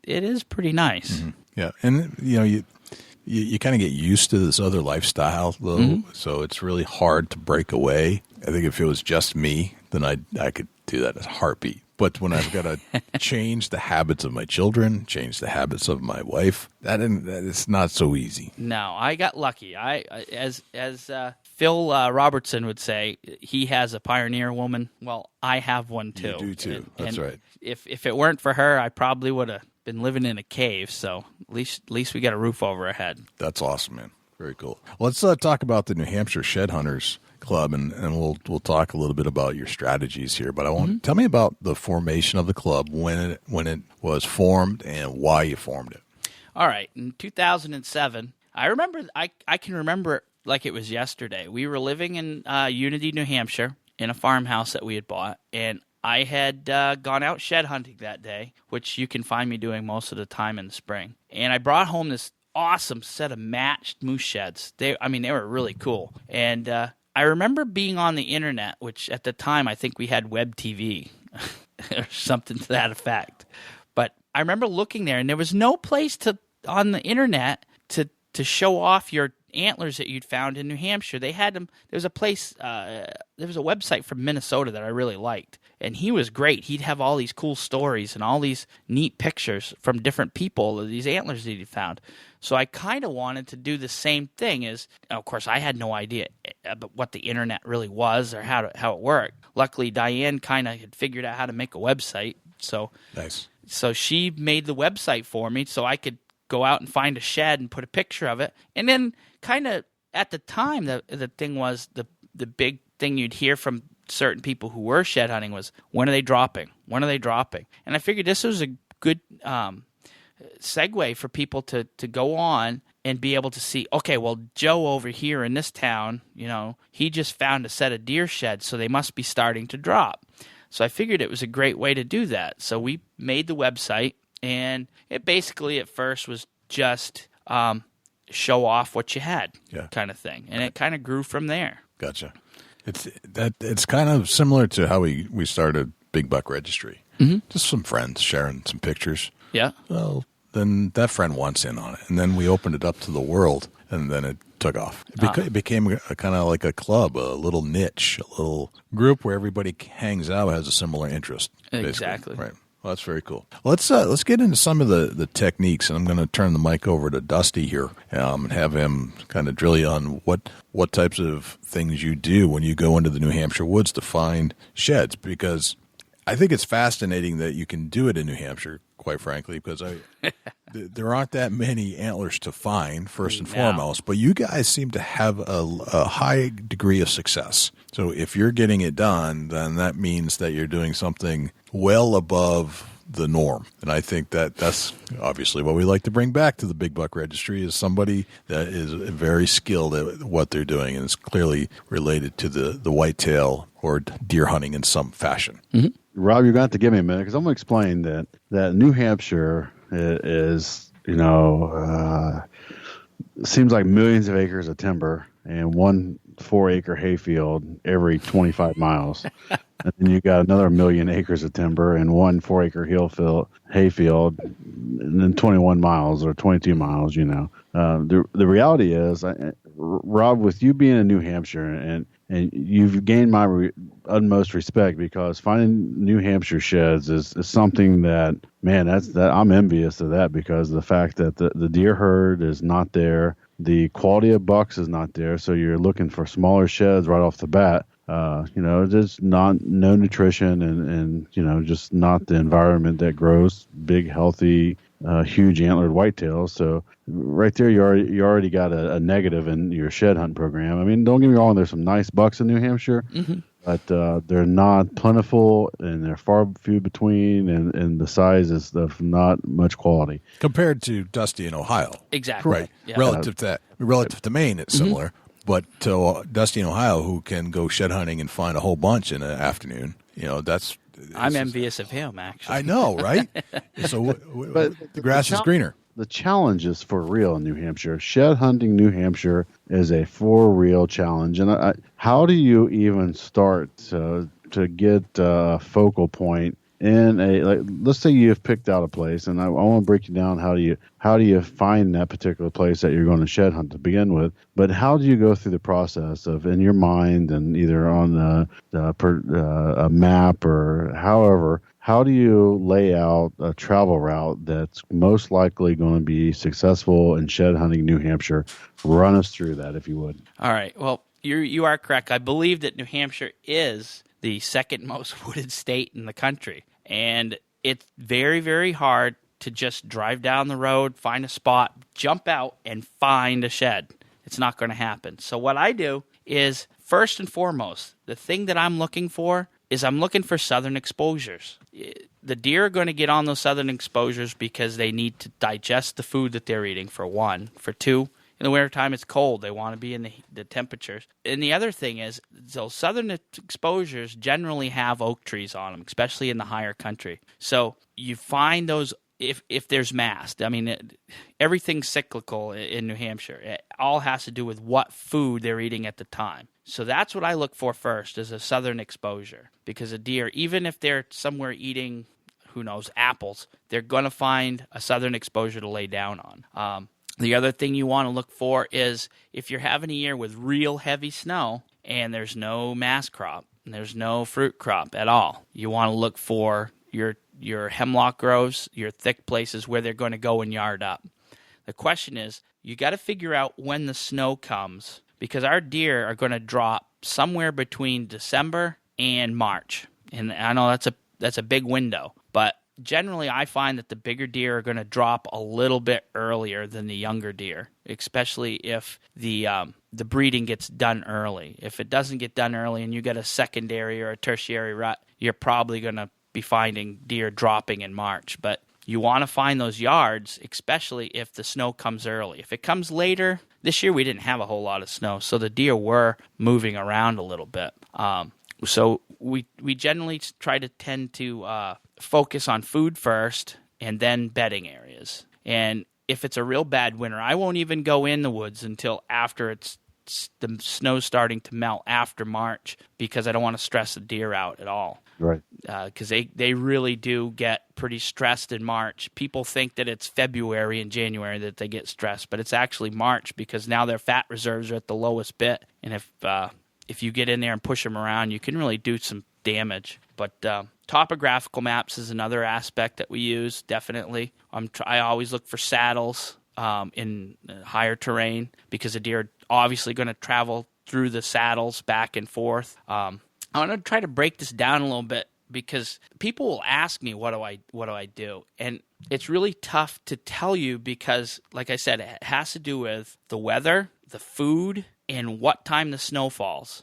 is pretty nice. Yeah, and you kind of get used to this other lifestyle, though. So it's really hard to break away. I think if it was just me, then I could do that as a heartbeat. But when I've got to change the habits of my children, change the habits of my wife, that is not so easy. No, I got lucky. As Phil Robertson would say, he has a pioneer woman. Well, I have one too. You do too. That's right. If it weren't for her, I probably would have been living in a cave. So at least we got a roof over our head. That's awesome, man. Very cool. Let's talk about the New Hampshire Shed Hunters Club, and we'll talk a little bit about your strategies here. But I want tell me about the formation of the club, when it was formed, and why you formed it. All right, in 2007, I can remember it like it was yesterday. We were living in Unity, New Hampshire, in a farmhouse that we had bought, and I had gone out shed hunting that day, which you can find me doing most of the time in the spring. And I brought home this awesome set of matched moose sheds. They were really cool. And I remember being on the internet, which at the time I think we had web TV or something to that effect. But I remember looking there, and there was no place on the internet to show off your antlers that you'd found in New Hampshire. They had them. There was a place. There was a website from Minnesota that I really liked, and he was great. He'd have all these cool stories and all these neat pictures from different people of these antlers that he'd found. So I kind of wanted to do the same thing. Of course, I had no idea about what the internet really was or how it worked. Luckily, Diane kind of had figured out how to make a website. So nice. So she made the website for me, so I could go out and find a shed and put a picture of it. And then kind of at the time, the thing was the big thing you'd hear from certain people who were shed hunting was, when are they dropping? When are they dropping? And I figured this was a good segue for people to go on and be able to see, okay, well, Joe over here in this town, he just found a set of deer sheds, so they must be starting to drop. So I figured it was a great way to do that. So we made the website, and it basically at first was just show off what you had, kind of thing. And it kind of grew from there. Gotcha. It's kind of similar to how we started Big Buck Registry. Just some friends sharing some pictures. Yeah. Well, then that friend wants in on it, and then we opened it up to the world, and then it took off. It became a kind of like a club, a little niche, a little group where everybody hangs out, has a similar interest. Basically. Exactly. Right. Well, that's very cool. Let's get into some of the techniques, and I'm going to turn the mic over to Dusty here and have him kind of drill you on what types of things you do when you go into the New Hampshire woods to find sheds, because I think it's fascinating that you can do it in New Hampshire, quite frankly, because there aren't that many antlers to find, first and foremost, but you guys seem to have a high degree of success. So if you're getting it done, then that means that you're doing something well above the norm. And I think that's obviously what we like to bring back to the Big Buck Registry is somebody that is very skilled at what they're doing and is clearly related to the whitetail or deer hunting in some fashion. Mm-hmm. Rob, you're going to have to give me a minute because I'm going to explain that New Hampshire is, seems like millions of acres of timber and 1 4-acre hayfield every 25 miles. And then you got another 1 million acres of timber and 1 4-acre hayfield, and then 21 miles or 22 miles. The reality is, Rob, with you being in New Hampshire, and you've gained my utmost respect because finding New Hampshire sheds is something that, man, I'm envious of that because of the fact that the deer herd is not there. The quality of bucks is not there, so you're looking for smaller sheds right off the bat. There's no nutrition and just not the environment that grows big, healthy, huge antlered whitetails. So right there, you already got a negative in your shed hunt program. I mean, don't get me wrong, there's some nice bucks in New Hampshire, but they're not plentiful and they're far few between, and the size is of not much quality compared to Dusty in Ohio. Exactly. Right. Yeah. Relative to Maine, it's similar. But to Dusty in Ohio, who can go shed hunting and find a whole bunch in an afternoon, I'm envious of him, actually. I know, right? So, but the grass is greener. The challenge is for real in New Hampshire. Shed hunting New Hampshire is a for real challenge. And how do you even start to get a focal point in let's say you've picked out a place, and I want to break you down how do you find that particular place that you're going to shed hunt to begin with, but how do you go through the process of in your mind and either on a map or however, how do you lay out a travel route that's most likely going to be successful in shed hunting New Hampshire? Run us through that, if you would. All right. Well, you are correct. I believe that New Hampshire is the second most wooded state in the country. And it's very, very hard to just drive down the road, find a spot, jump out, and find a shed. It's not going to happen. So what I do is, first and foremost, the thing that I'm looking for is I'm looking for southern exposures. The deer are going to get on those southern exposures because they need to digest the food that they're eating, for one. For two, in the wintertime, it's cold. They want to be in the temperatures. And the other thing is, those southern exposures generally have oak trees on them, especially in the higher country. So you find those if there's mast. I mean, everything's cyclical in New Hampshire. It all has to do with what food they're eating at the time. So that's what I look for first, is a southern exposure. Because a deer, even if they're somewhere eating, who knows, apples, they're going to find a southern exposure to lay down on. The other thing you want to look for is if you're having a year with real heavy snow and there's no mast crop and there's no fruit crop at all, you want to look for your hemlock groves, your thick places where they're going to go and yard up. The question is, you got to figure out when the snow comes, because our deer are going to drop somewhere between December and March. And I know that's a big window, but generally, I find that the bigger deer are going to drop a little bit earlier than the younger deer, especially if the breeding gets done early. If it doesn't get done early and you get a secondary or a tertiary rut, you're probably going to be finding deer dropping in March. But you want to find those yards, especially if the snow comes early. If it comes later, this year we didn't have a whole lot of snow, so the deer were moving around a little bit. So we generally tend to focus on food first and then bedding areas. And if it's a real bad winter, I won't even go in the woods until after the snow's starting to melt after March, because I don't want to stress the deer out at all. Right. Because they really do get pretty stressed in March. People think that it's February and January that they get stressed, but it's actually March, because now their fat reserves are at the lowest bit. And if you get in there and push them around, you can really do some damage. But topographical maps is another aspect that we use, definitely. I always look for saddles in higher terrain, because a deer are obviously going to travel through the saddles back and forth. I'm going to try to break this down a little bit, because people will ask me, what do I do? And it's really tough to tell you because, like I said, it has to do with the weather, the food, and what time the snow falls.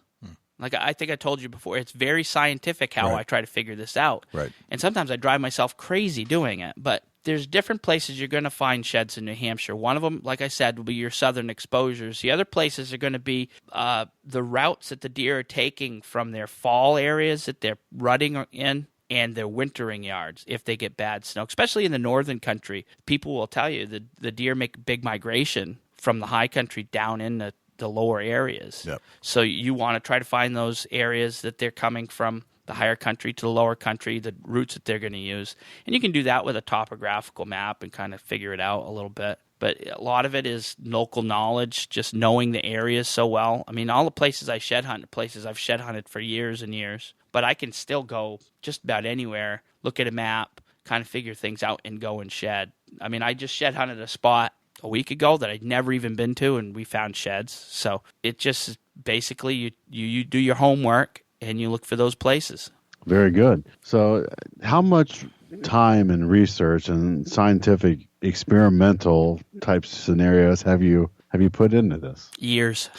Like I think I told you before, it's very scientific how I try to figure this out. Right. And sometimes I drive myself crazy doing it. But there's different places you're going to find sheds in New Hampshire. One of them, like I said, will be your southern exposures. The other places are going to be the routes that the deer are taking from their fall areas that they're rutting in and their wintering yards if they get bad snow. Especially in the northern country, people will tell you that the deer make a big migration from the high country down in the lower areas. Yep. So you want to try to find those areas that they're coming from, the higher country to the lower country, the routes that they're going to use. And you can do that with a topographical map and kind of figure it out a little bit. But a lot of it is local knowledge, just knowing the areas so well. I mean, all the places I shed hunt are places I've shed hunted for years and years. But I can still go just about anywhere, look at a map, kind of figure things out and go and shed. I mean, I just shed hunted a spot a week ago that I'd never even been to, and we found sheds. So it just basically you do your homework and you look for those places. Very good. So how much time and research and scientific experimental type scenarios have you put into this? Years.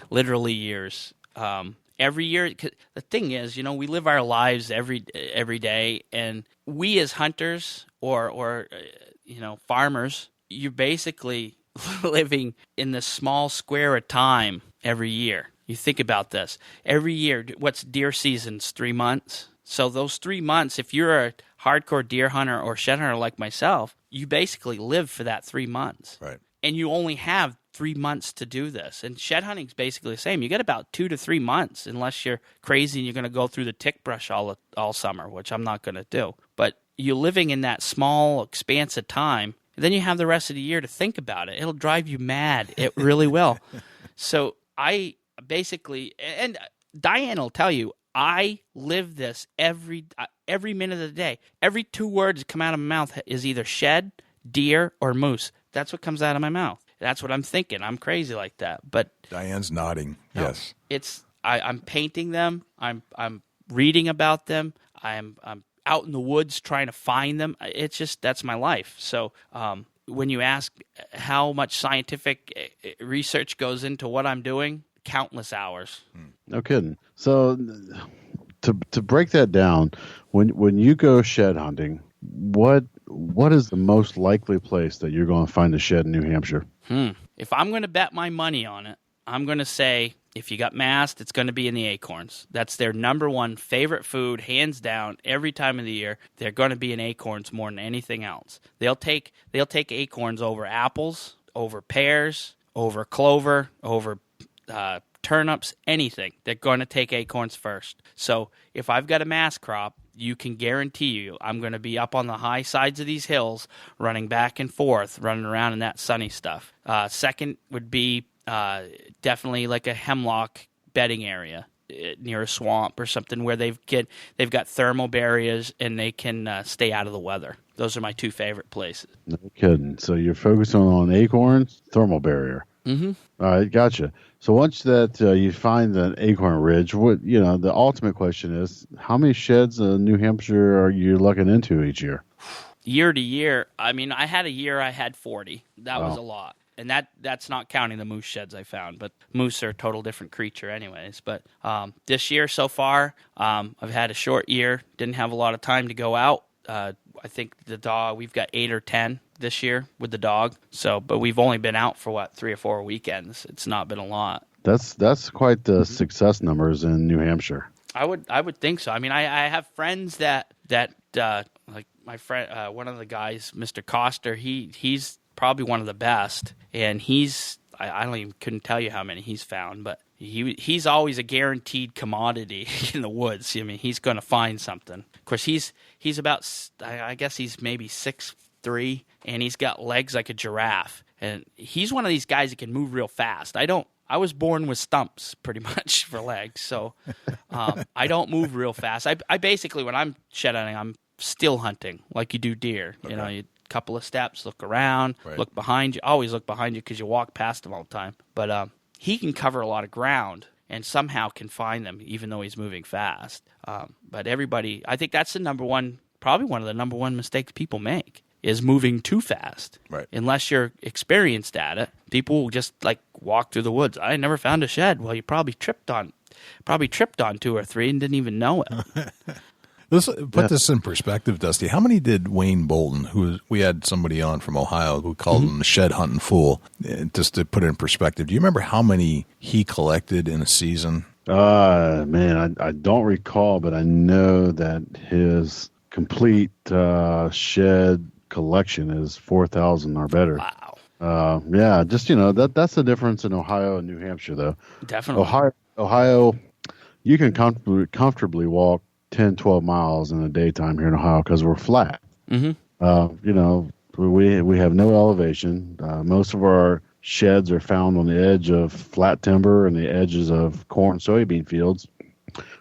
Literally years. Every year, the thing is, we live our lives every day, and we as hunters or farmers, you're basically living in this small square of time every year. You think about this. Every year, what's deer season's 3 months? So those 3 months, if you're a hardcore deer hunter or shed hunter like myself, you basically live for that 3 months. Right. And you only have 3 months to do this. And shed hunting's basically the same. You get about 2 to 3 months unless you're crazy and you're going to go through the tick brush all summer, which I'm not going to do. But you're living in that small expanse of time. Then you have the rest of the year to think about it. It'll drive you mad. It really will. So I basically, and Diane will tell you, I live this every minute of the day. Every 2 words that come out of my mouth is either shed, deer, or moose. That's what comes out of my mouth. That's what I'm thinking. I'm crazy like that. But Diane's nodding. No, Yes. I'm painting them. I'm reading about them. I'm out in the woods trying to find them. It's just, that's my life. So when you ask how much scientific research goes into what I'm doing, countless hours. No kidding. So to break that down, when you go shed hunting, what is the most likely place that you're going to find a shed in New Hampshire? If I'm going to bet my money on it, I'm going to say if you got mast, it's going to be in the acorns. That's their number one favorite food, hands down, every time of the year. They're going to be in acorns more than anything else. They'll take acorns over apples, over pears, over clover, over turnips, anything. They're going to take acorns first. So if I've got a mast crop, you can guarantee you I'm going to be up on the high sides of these hills, running back and forth, running around in that sunny stuff. Second would be definitely like a hemlock bedding area near a swamp or something where they've got thermal barriers and they can stay out of the weather. Those are my 2 favorite places. No kidding. So you're focusing on acorns, thermal barrier. Mm-hmm. All right, gotcha. So once that you find an acorn ridge, the ultimate question is, how many sheds in New Hampshire are you looking into each year? Year to year, I mean, I had a year I had 40. That was a lot. And that's not counting the moose sheds I found, but moose are a total different creature anyways. But this year so far, I've had a short year, didn't have a lot of time to go out. I think the dog, we've got 8 or 10 this year with the dog. So, but we've only been out for 3 or 4 weekends. It's not been a lot. That's quite the success numbers in New Hampshire. I would think so. I mean, I have friends that like my friend, one of the guys, Mr. Coster, he's probably one of the best, and I couldn't tell you how many he's found, but he's always a guaranteed commodity in the woods. I mean, he's going to find something. Of course, he's about, I guess he's maybe 6'3", and he's got legs like a giraffe, and he's one of these guys that can move real fast. I was born with stumps pretty much for legs, so I don't move real fast. I basically, when I'm shed hunting, I'm still hunting like you do deer. Okay. You couple of steps, look around, right. Look behind you. Always look behind you because you walk past them all the time. But he can cover a lot of ground and somehow can find them, even though he's moving fast. But everybody, I think that's probably one of the number one mistakes people make is moving too fast. Right. Unless you're experienced at it, people will just like walk through the woods. I never found a shed. Well, you probably tripped on 2 or 3 and didn't even know it. Put this in perspective, Dusty. How many did Wayne Bolton, we had somebody on from Ohio who called him the shed hunting fool, just to put it in perspective. Do you remember how many he collected in a season? Man, I don't recall, but I know that his complete shed collection is 4,000 or better. Wow. Yeah, just, that's the difference in Ohio and New Hampshire, though. Definitely. Ohio, you can comfortably walk 10, 12 miles in the daytime here in Ohio because we're flat. Mm-hmm. We have no elevation. Most of our sheds are found on the edge of flat timber and the edges of corn, soybean fields.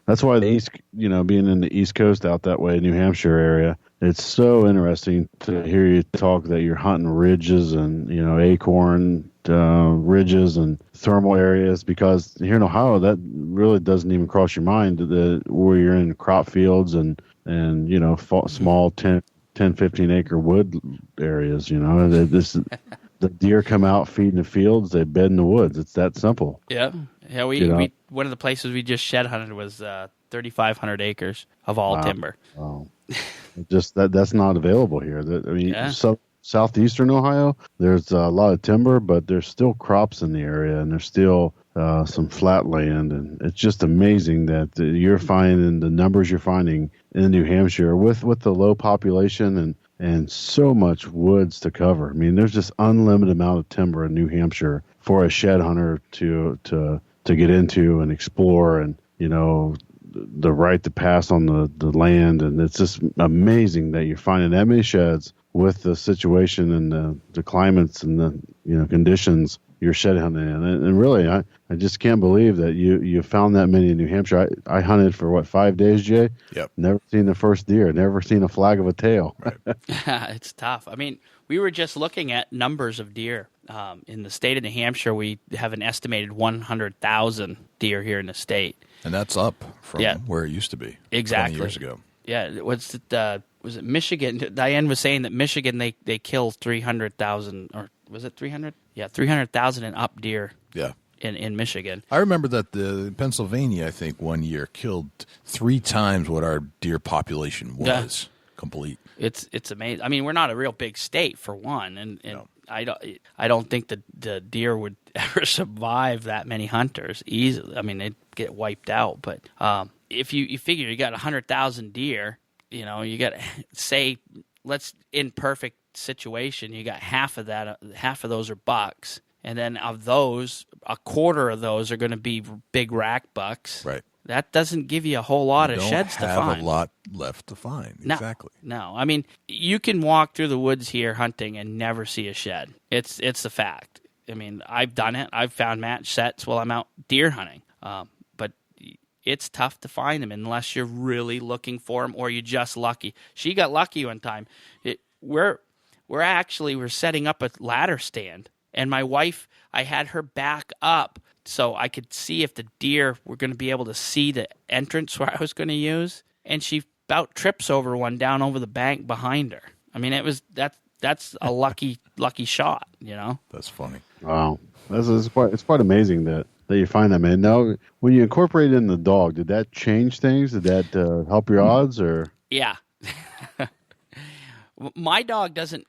That's why the East, being in the East Coast out that way, New Hampshire area, it's so interesting to hear you talk that you're hunting ridges and, acorn ridges and thermal areas, because here in Ohio, that really doesn't even cross your mind where you're in crop fields and small 10, 15 acre wood areas, the deer come out, feed in the fields, they bed in the woods. It's that simple. Yeah. Yeah, we one of the places we just shed hunted was 3,500 acres of all timber. Wow. Just that's not available here. Southeastern Ohio, there's a lot of timber, but there's still crops in the area, and there's still some flat land, and it's just amazing that you're finding the numbers you're finding in New Hampshire with the low population and so much woods to cover. I mean, there's just unlimited amount of timber in New Hampshire for a shed hunter to get into and explore, and the right to pass on the land. And it's just amazing that you're finding that many sheds with the situation and the climates and the conditions you're shed hunting in. And really, I just can't believe that you found that many in New Hampshire. I hunted for 5 days, Jay? Yep. Never seen the first deer. Never seen a flag of a tail. Right. It's tough. I mean, we were just looking at numbers of deer. In the state of New Hampshire, we have an estimated 100,000 deer here in the state. And that's up from where it used to be. Exactly. 20 years ago. Yeah. Was it Michigan? Diane was saying that Michigan, they kill 300,000, or was it 300? Yeah, 300,000 and up deer. Yeah. In Michigan. I remember that the Pennsylvania, I think, one year killed 3 times what our deer population was complete. It's amazing. I mean, we're not a real big state, for one, and No. I don't think the deer would ever survive that many hunters easily. I mean, they'd get wiped out. But if you figure you got 100,000 deer, you got, say, in perfect situation, you got half of those are bucks, and then of those, a quarter of those are going to be big rack bucks. Right. That doesn't give you a whole lot of sheds to find. Don't have a lot left to find. No, Exactly. No, I mean, you can walk through the woods here hunting and never see a shed. It's a fact. I mean, I've done it. I've found match sets while I'm out deer hunting. But it's tough to find them unless you're really looking for them, or you're just lucky. She got lucky one time. We're setting up a ladder stand, and my wife, I had her back up so I could see if the deer were going to be able to see the entrance where I was going to use, and she about trips over one down over the bank behind her. I mean, that's a lucky shot, That's funny. Wow, it's quite amazing that you find that, man. Now, when you incorporate in the dog, did that change things? Did that help your odds, or? Yeah. My dog doesn't.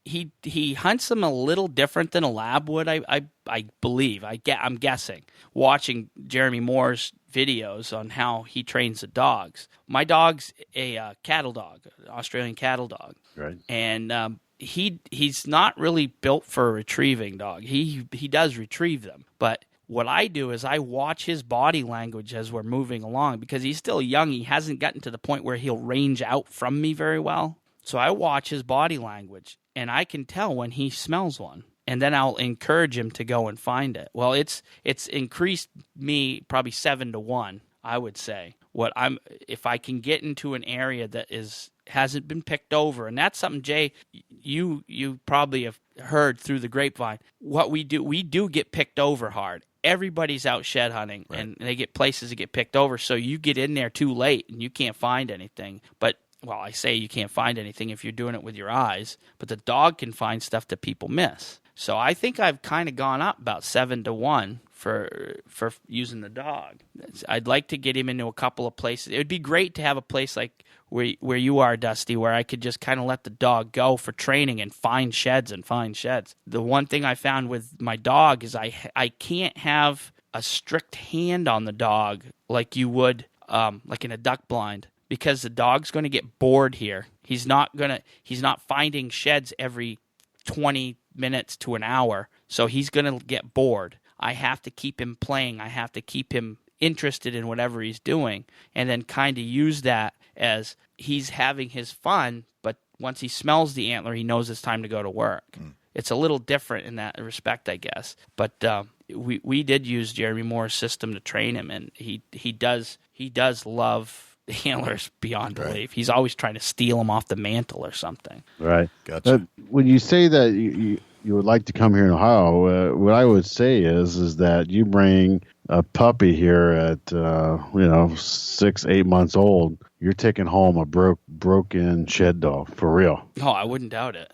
He hunts them a little different than a lab would. I believe. I'm guessing. Watching Jeremy Moore's videos on how he trains the dogs. My dog's a cattle dog, an Australian cattle dog. Right. And he's not really built for a retrieving dog. He does retrieve them, but what I do is I watch his body language as we're moving along, because he's still young. He hasn't gotten to the point where he'll range out from me very well. So I watch his body language, and I can tell when he smells one, and then I'll encourage him to go and find it. Well, it's increased me probably 7 to 1, I would say. If I can get into an area that hasn't been picked over, and that's something, Jay, you probably have heard through the grapevine. What we do get picked over hard. Everybody's out shed hunting, right, and they get places to get picked over. So you get in there too late and you can't find anything. But well, I say you can't find anything if you're doing it with your eyes, but the dog can find stuff that people miss. So I think I've kind of gone up about 7-1 for using the dog. I'd like to get him into a couple of places. It would be great to have a place like where you are, Dusty, where I could just kind of let the dog go for training and find sheds. The one thing I found with my dog is I can't have a strict hand on the dog like you would like in a duck blind, because the dog's going to get bored here. He's not finding sheds every 20 minutes to an hour, so he's going to get bored. I have to keep him playing. I have to keep him interested in whatever he's doing, and then kind of use that as he's having his fun, but once he smells the antler, he knows it's time to go to work. It's a little different in that respect, I guess. But we did use Jeremy Moore's system to train him, and he does love the antlers beyond belief. He's always trying to steal them off the mantle or something. Right. Gotcha. When you say that you would like to come here in Ohio, what I would say is that you bring a puppy here at 6-8 months old, you're taking home a broken shed dog for real. Oh, I wouldn't doubt it.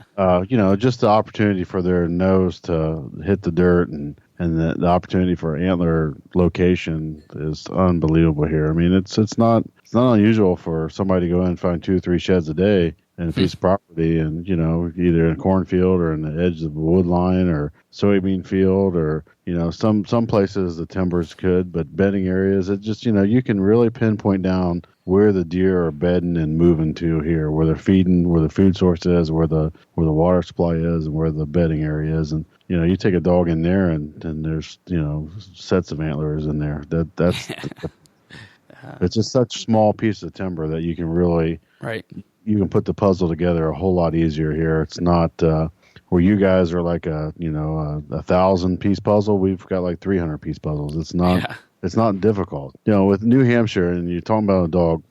Just the opportunity for their nose to hit the dirt and the opportunity for antler location is unbelievable here. I mean, it's not unusual for somebody to go in and find 2 or 3 sheds a day in a piece of property, and either in a cornfield or in the edge of a wood line or soybean field, or some places the timber's good, but bedding areas, it just you can really pinpoint down where the deer are bedding and moving to here, where they're feeding, where the food source is, where the water supply is, and where the bedding area is. And you take a dog in there and there's sets of antlers in there. That's it's just such a small piece of timber that you can really you can put the puzzle together a whole lot easier here. It's not where you guys are like a 1,000-piece puzzle. We've got like 300-piece puzzles. It's not it's not difficult. With New Hampshire, and you're talking about a dog,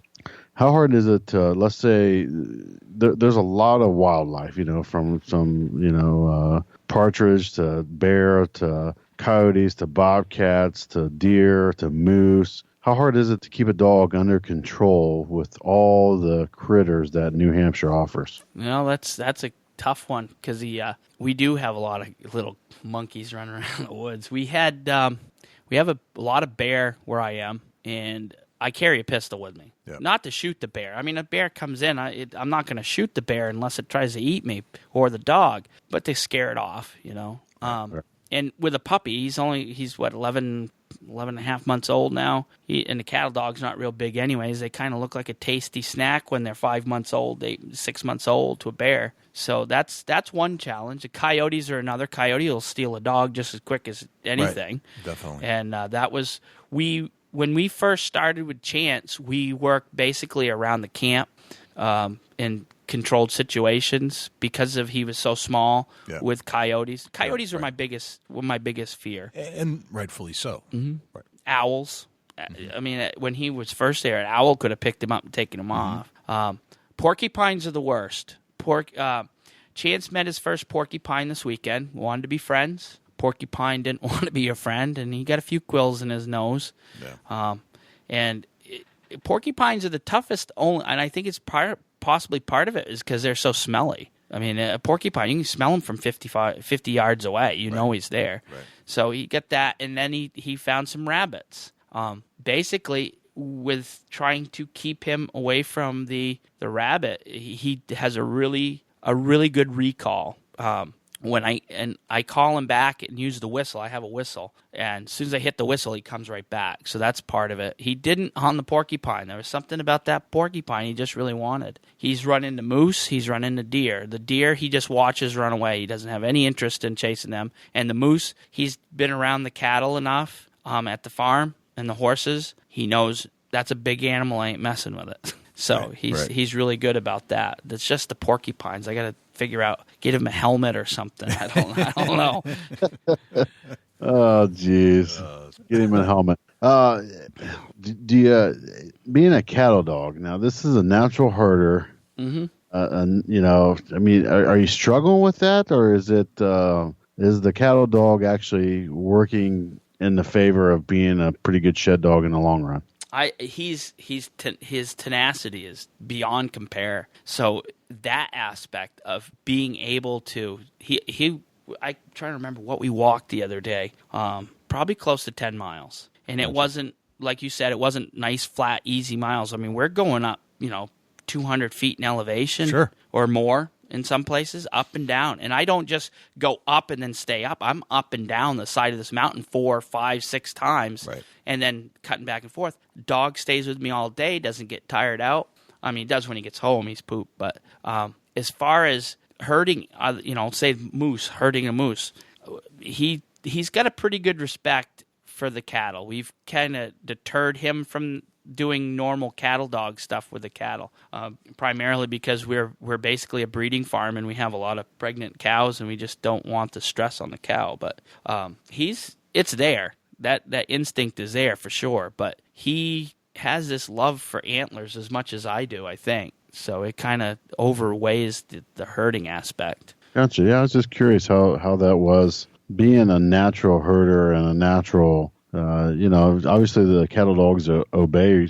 how hard is it to, let's say, there's a lot of wildlife, from some partridge to bear to coyotes to bobcats to deer to moose. How hard is it to keep a dog under control with all the critters that New Hampshire offers? That's a tough one, because we do have a lot of little monkeys running around the woods. We have a lot of bear where I am, and I carry a pistol with me, not to shoot the bear. I mean, a bear comes in, I'm not going to shoot the bear unless it tries to eat me or the dog, but they scare it off, And with a puppy, he's 11 and a half months old now. And the cattle dog's not real big anyways. They kind of look like a tasty snack when they're 5 months old, 6 months old to a bear. So that's one challenge. The coyotes are another. Coyote will steal a dog just as quick as anything. Right. Definitely. And that was when we first started with Chance, we worked basically around the camp in controlled situations because he was so small with coyotes. Coyotes were my biggest fear, and rightfully so. Mm-hmm. Right. Owls. I mean, when he was first there, an owl could have picked him up and taken him off. Porcupines are the worst. Chance met his first porcupine this weekend. Wanted to be friends. Porcupine didn't want to be a friend, and he got a few quills in his nose. Porcupines are the toughest. And I think it's possibly part of it is because they're so smelly. I mean, a porcupine, you can smell him from 50 yards away. You know he's there. Right. So he got that, and then he found some rabbits. Basically, with trying to keep him away from the rabbit, he has a really good recall. When I call him back and use the whistle, I have a whistle, and as soon as I hit the whistle, he comes right back. So that's part of it. He didn't on the porcupine. There was something about that porcupine he just really wanted. He's run into moose. He's run into deer. The deer, he just watches run away. He doesn't have any interest in chasing them. And the moose, he's been around the cattle enough at the farm and the horses. He knows that's a big animal. I ain't messing with it. So he's really good about that. That's just the porcupines. I got to figure out, get him a helmet or something. I don't know. Oh, jeez. Get him a helmet. Do you, being a cattle dog, now this is a natural herder. Mm-hmm. I mean, are you struggling with that, or is it is the cattle dog actually working in the favor of being a pretty good shed dog in the long run? His tenacity is beyond compare. So that aspect of being able to I trying to remember what we walked the other day. Probably close to 10 miles, and it wasn't like you said. It wasn't nice, flat, easy miles. I mean, we're going up, 200 feet in elevation, or more in some places, up and down. And I don't just go up and then stay up. I'm up and down the side of this mountain 4, 5, 6 times, and then cutting back and forth. Dog stays with me all day, doesn't get tired out. I mean, he does when he gets home. He's pooped. But as far as herding, say herding a moose, he's got a pretty good respect for the cattle. We've kind of deterred him from doing normal cattle dog stuff with the cattle, primarily because we're basically a breeding farm and we have a lot of pregnant cows and we just don't want the stress on the cow. But it's there. That instinct is there for sure. But he has this love for antlers as much as I do, I think. So it kind of overweighs the herding aspect. Gotcha. Yeah, I was just curious how that was being a natural herder and a natural, obviously the cattle dogs obey,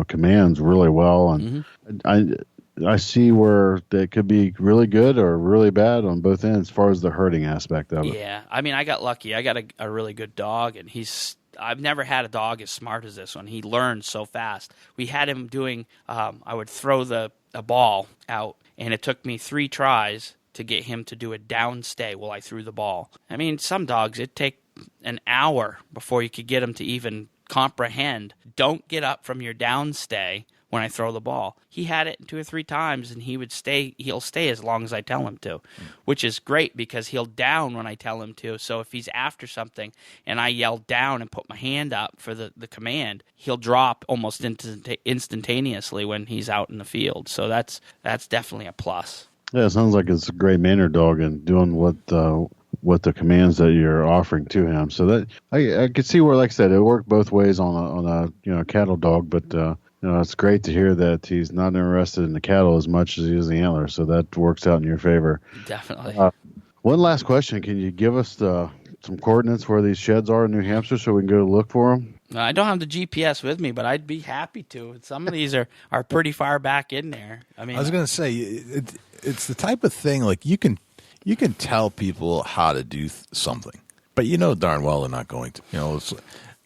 commands really well. And I see where they could be really good or really bad on both ends as far as the herding aspect of it. Yeah. I mean, I got lucky. I got a really good dog, and I've never had a dog as smart as this one. He learns so fast. We had him doing, I would throw a ball out, and it took me 3 tries to get him to do a downstay while I threw the ball. I mean, some dogs, it'd take an hour before you could get them to even comprehend, don't get up from your downstay when I throw the ball. He had it 2 or 3 times, and he'll stay as long as I tell him to, which is great because he'll down when I tell him to. So if he's after something and I yell down and put my hand up for the command, he'll drop almost instantaneously when he's out in the field. So that's definitely a plus. Yeah, it sounds like it's a great mannered dog and doing what the commands that you're offering to him. So that I could see where, like I said, it worked both ways on a cattle dog, but it's great to hear that he's not interested in the cattle as much as he is the antler. So that works out in your favor. Definitely. One last question: can you give us some coordinates where these sheds are in New Hampshire so we can go look for them? I don't have the GPS with me, but I'd be happy to. Some of these are pretty far back in there. I mean, I was going to say it's the type of thing like you can tell people how to do something, but darn well they're not going to.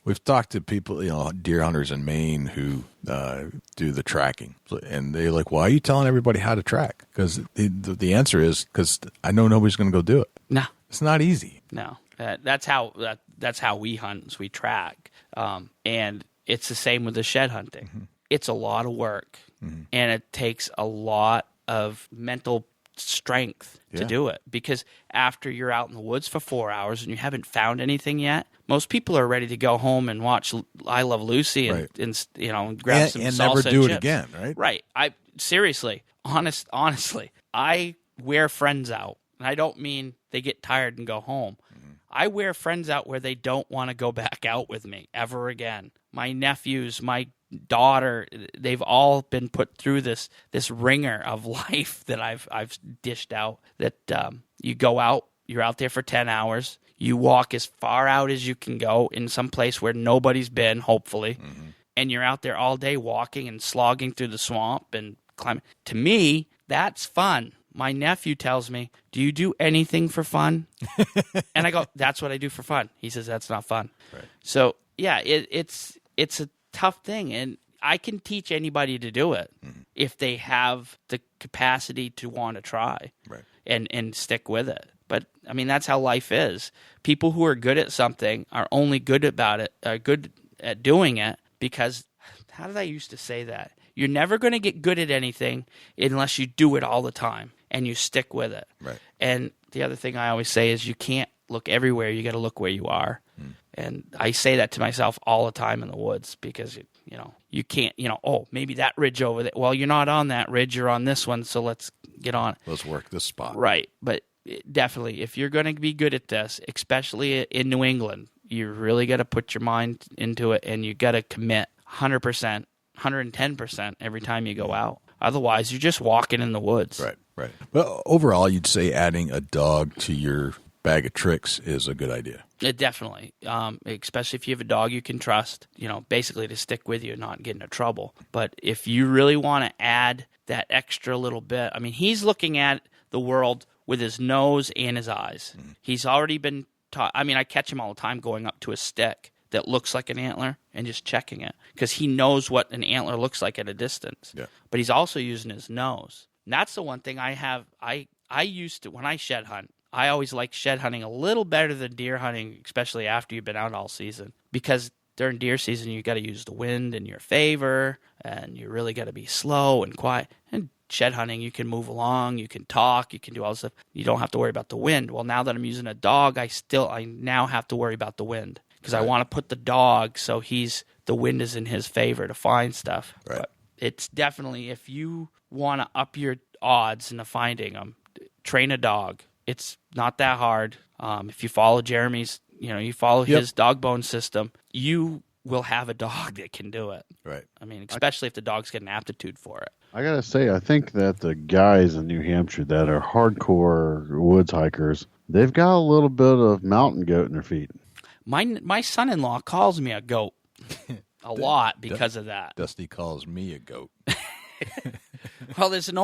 We've talked to people, deer hunters in Maine who do the tracking, and they're like, "Why are you telling everybody how to track?" Because the answer is because I know nobody's going to go do it. No, it's not easy. No, that's how we hunt. Is we track, and it's the same with the shed hunting. Mm-hmm. It's a lot of work, and it takes a lot of mental strength to do it, because after you're out in the woods for 4 hours and you haven't found anything yet, most people are ready to go home and watch I Love Lucy and grab some salsa never do and it chips. Again, right? Right. I seriously, honestly, I wear friends out, and I don't mean they get tired and go home. I wear friends out where they don't want to go back out with me ever again. My nephews, my daughter, they've all been put through this ringer of life that I've dished out. That you go out, you're out there for 10 hours, you walk as far out as you can go in some place where nobody's been, hopefully, and you're out there all day walking and slogging through the swamp and climbing. To me, that's fun. My nephew tells me, "Do you do anything for fun?" And I go, "That's what I do for fun." He says, "That's not fun." Right. So yeah, it's a tough thing, and I can teach anybody to do it if they have the capacity to want to try and stick with it. But I mean, that's how life is. People who are good at something are only good at doing it because, how did I used to say that? You're never going to get good at anything unless you do it all the time and you stick with it. Right. And the other thing I always say is you can't look everywhere. You got to look where you are. And I say that to myself all the time in the woods because, you can't, oh, maybe that ridge over there. Well, you're not on that ridge. You're on this one. So let's get on it. Let's work this spot. Right. But definitely, if you're going to be good at this, especially in New England, you really got to put your mind into it and you got to commit 100%, 110% every time you go out. Otherwise, you're just walking in the woods. Right. But overall, you'd say adding a dog to your bag of tricks is a good idea. Definitely, especially if you have a dog you can trust, basically to stick with you and not get into trouble. But if you really want to add that extra little bit, I mean, he's looking at the world with his nose and his eyes. He's already been taught. I mean, I catch him all the time going up to a stick that looks like an antler and just checking it because he knows what an antler looks like at a distance. Yeah. But he's also using his nose. And that's the one thing I have. I used to, when I shed hunt, I always like shed hunting a little better than deer hunting, especially after you've been out all season. Because during deer season, you got to use the wind in your favor, and you really got to be slow and quiet. And shed hunting, you can move along, you can talk, you can do all this stuff. You don't have to worry about the wind. Well, now that I'm using a dog, I now have to worry about the wind because I want to put the dog so the wind is in his favor to find stuff. Right. But it's definitely, if you want to up your odds into finding them, train a dog. It's not that hard. If you follow Jeremy's, you follow his dog bone system, you will have a dog that can do it. Right. I mean, especially if the dog's got an aptitude for it. I gotta say, I think that the guys in New Hampshire that are hardcore woods hikers, they've got a little bit of mountain goat in their feet. My son-in-law calls me a goat a lot because of that. Dusty calls me a goat. Well, there's an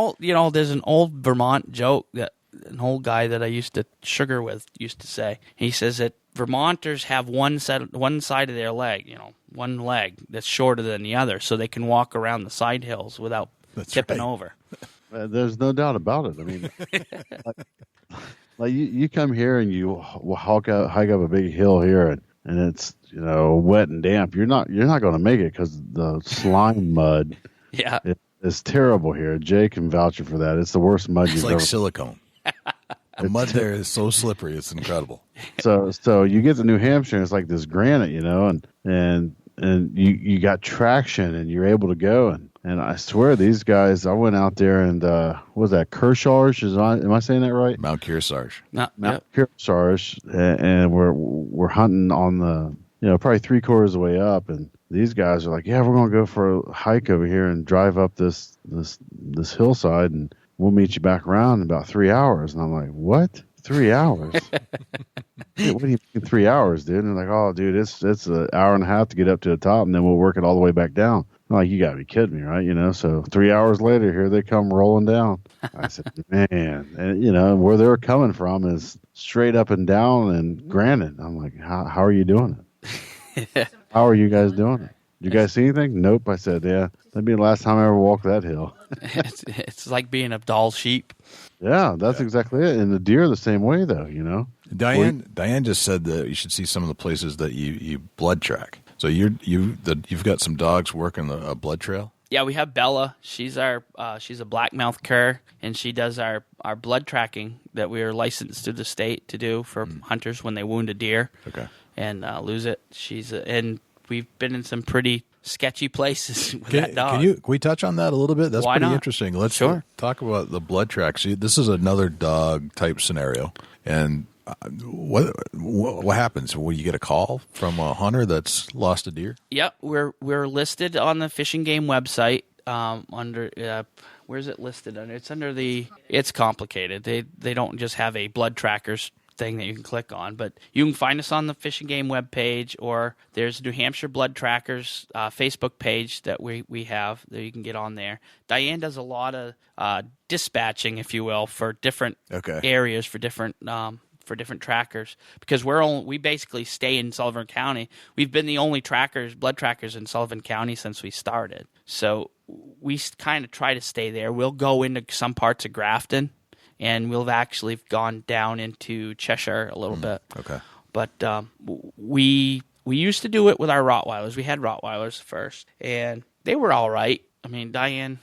old Vermont joke that an old guy that I used to sugar with used to say. He says that Vermonters have one side of their leg, one leg that's shorter than the other, so they can walk around the side hills without tipping over. There's no doubt about it. I mean, like you come here and you hike up a big hill here, and it's wet and damp. You're not going to make it because the slime mud. Yeah. It's terrible here. Jay can vouch for that. It's the worst mud you've ever. It's like silicone. The mud there is so slippery. It's incredible. So you get to New Hampshire, and it's like this granite, and you got traction, and you're able to go. And I swear, these guys, I went out there and what was that, Kearsarge? Am I saying that right? Mount Kearsarge. Mount Kearsarge, and we're hunting on the probably 3/4 of the way up, and these guys are like, yeah, we're gonna go for a hike over here and drive up this hillside, and we'll meet you back around in about 3 hours. And I'm like, what? 3 hours? Dude, what do you mean 3 hours, dude? And they're like, oh, dude, it's an hour and a half to get up to the top, and then we'll work it all the way back down. I'm like, you gotta be kidding me, right? So 3 hours later, here they come rolling down. I said, man, and where they're coming from is straight up and down and granite. I'm like, how are you doing it? How are you guys doing it? Did you guys see anything? Nope. I said, yeah, that'd be the last time I ever walked that hill. It's like being a dull sheep. Yeah, that's exactly it. And the deer the same way, though, Diane just said that you should see some of the places that you blood track. So you've got some dogs working a blood trail? Yeah, we have Bella. She's a blackmouth cur, and she does our blood tracking that we are licensed through the state to do for hunters when they wound a deer. Okay. And lose it. And we've been in some pretty sketchy places with that dog. Can we touch on that a little bit? That's Why pretty not? Interesting. Let's Sure. talk about the blood track. See, this is another dog type scenario. And what happens? Will you get a call from a hunter that's lost a deer? Yep, we're listed on the Fish and Game website under. Where's it listed under? It's under the. It's complicated. They don't just have a blood trackers thing that you can click on, but you can find us on the Fish and Game webpage, or there's New Hampshire Blood Trackers Facebook page that we have that you can get on there. Diane does a lot of dispatching, if you will, for different areas for different trackers, because we basically stay in Sullivan County. We've been the only blood trackers in Sullivan County since we started, so we kind of try to stay there. We'll go into some parts of Grafton. And we've actually gone down into Cheshire a little bit. Okay. But we used to do it with our Rottweilers. We had Rottweilers first, and they were all right. I mean, Diane's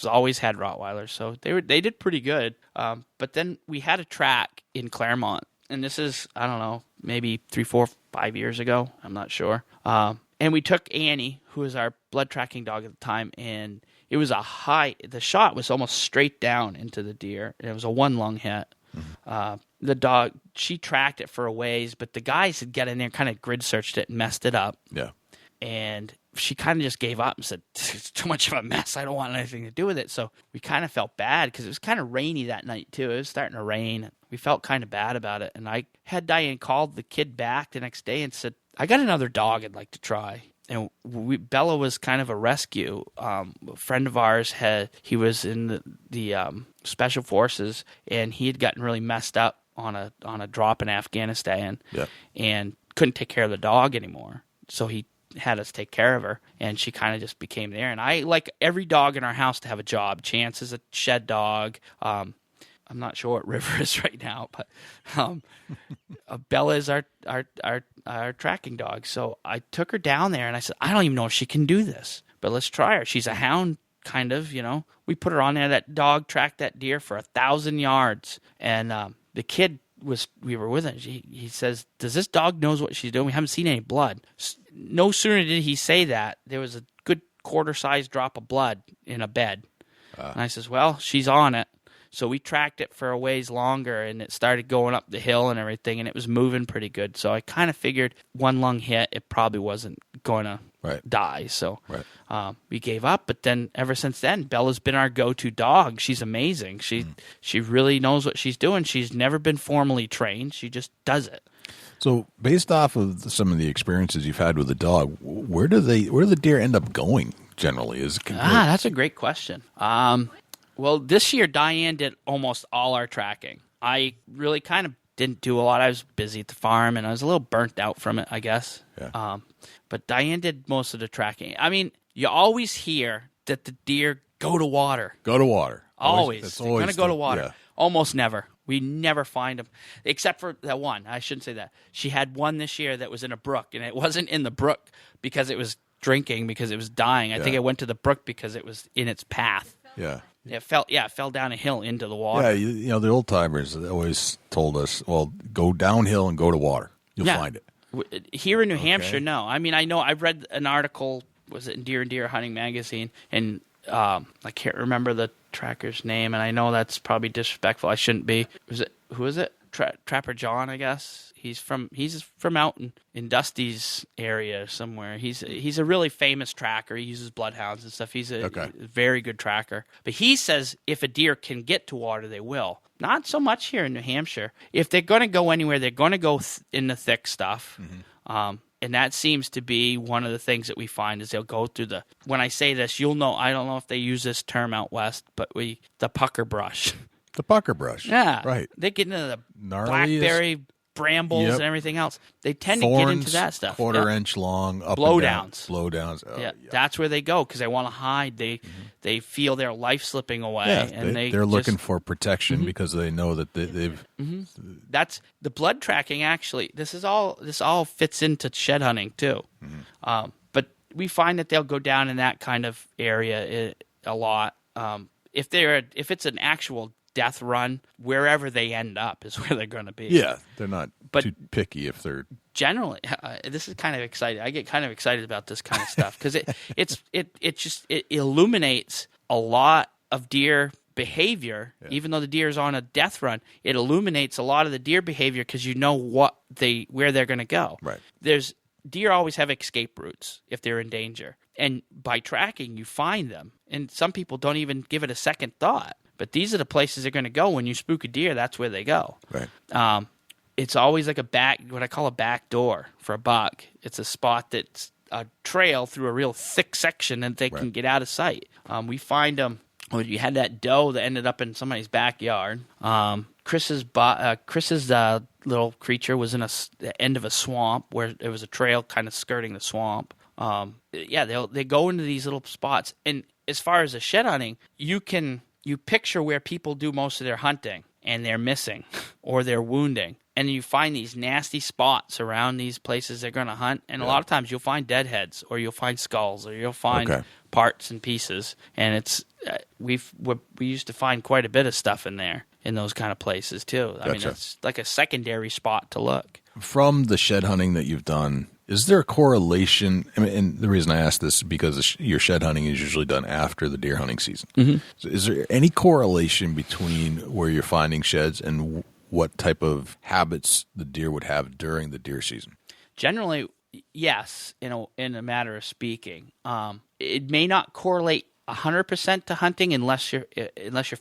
always had Rottweilers, so they did pretty good. But then we had a track in Claremont, and this is, I don't know, maybe 3, 4, 5 years ago. I'm not sure. And we took Annie, who was our blood tracking dog at the time, and it was the shot was almost straight down into the deer, and it was a 1-lung hit. Mm-hmm. The dog, she tracked it for a ways, but the guys had got in there, kind of grid searched it and messed it up. Yeah. And she kind of just gave up and said, it's too much of a mess. I don't want anything to do with it. So we kind of felt bad because it was kind of rainy that night too. It was starting to rain. We felt kind of bad about it. And I had Diane called the kid back the next day and said, I got another dog I'd like to try. And Bella was kind of a rescue. A friend of ours he was in the special forces, and he had gotten really messed up on a drop in Afghanistan, and couldn't take care of the dog anymore. So he had us take care of her, and she kind of just became there. And I like every dog in our house to have a job. Chance is a shed dog. I'm not sure what River is right now, but Bella is our tracking dog. So I took her down there, and I said, I don't even know if she can do this, but let's try her. She's a hound, kind of, you know. We put her on there. That dog tracked that deer for 1,000 yards, and the kid we were with him. He says, does this dog knows what she's doing? We haven't seen any blood. No sooner did he say that, there was a good quarter-sized drop of blood in a bed. And I says, well, she's on it. So we tracked it for a ways longer, and it started going up the hill and everything, and it was moving pretty good. So I kind of figured one lung hit, it probably wasn't going to die. So we gave up. But then ever since then, Bella's been our go-to dog. She's amazing. She really knows what she's doing. She's never been formally trained. She just does it. So based off of some of the experiences you've had with the dog, where do the deer end up going generally? That's a great question. Well, this year, Diane did almost all our tracking. I really kind of didn't do a lot. I was busy at the farm, and I was a little burnt out from it, I guess. Yeah. But Diane did most of the tracking. I mean, you always hear that the deer go to water. Go to water. Always. They're going to go to water. Yeah. Almost never. We never find them, except for that one. I shouldn't say that. She had one this year that was in a brook, and it wasn't in the brook because it was drinking, because it was dying. I think it went to the brook because it was in its path. Yeah. It fell down a hill into the water. Yeah, you know, the old timers always told us, well, go downhill and go to water. You'll find it. Here in New Hampshire, no. I mean, I know I read an article, was it in Deer and Deer Hunting magazine, and I can't remember the tracker's name, and I know that's probably disrespectful. I shouldn't be. Who is it? Trapper John, I guess. He's from out in Dusty's area somewhere. He's a really famous tracker. He uses bloodhounds and stuff. He's a very good tracker. But he says if a deer can get to water, they will. Not so much here in New Hampshire. If they're going to go anywhere, they're going to go in the thick stuff. Mm-hmm. And that seems to be one of the things that we find is they'll go through when I say this, you'll know, I don't know if they use this term out west, but the pucker brush. The pucker brush. Yeah. Right. They get into the gnarliest, blackberry brambles and everything else. They tend to get into that stuff. Quarter-inch long, up blowdowns. Blowdowns. Oh, yeah, that's where they go because they want to hide. They feel their life slipping away, and they're looking for protection because they know that they've. Mm-hmm. That's the blood tracking. Actually, this all fits into shed hunting too. Mm-hmm. But we find that they'll go down in that kind of area a lot. If it's an actual death run, wherever they end up is where they're going to be. Yeah, they're not too picky if they're... Generally, this is kind of exciting. I get kind of excited about this kind of stuff because it illuminates a lot of deer behavior. Yeah. Even though the deer is on a death run, it illuminates a lot of the deer behavior because you know where they're going to go. Right. Deer always have escape routes if they're in danger, and by tracking, you find them. And some people don't even give it a second thought. But these are the places they're going to go when you spook a deer. That's where they go. Right. It's always like what I call a back door for a buck. It's a spot that's a trail through a real thick section that they can get out of sight. We find them. Well, you had that doe that ended up in somebody's backyard. Chris's little creature was in the end of a swamp where there was a trail kind of skirting the swamp. They go into these little spots. And as far as the shed hunting, you picture where people do most of their hunting, and they're missing or they're wounding. And you find these nasty spots around these places they're going to hunt. And a lot of times you'll find dead heads, or you'll find skulls, or you'll find parts and pieces. And it's we used to find quite a bit of stuff in there in those kind of places too. I mean, it's like a secondary spot to look. From the shed hunting that you've done, is there a correlation? I mean, and the reason I ask this is because your shed hunting is usually done after the deer hunting season. Mm-hmm. So is there any correlation between where you're finding sheds and what type of habits the deer would have during the deer season? Generally, Yes, in a matter of speaking. It may not correlate 100% to hunting unless you're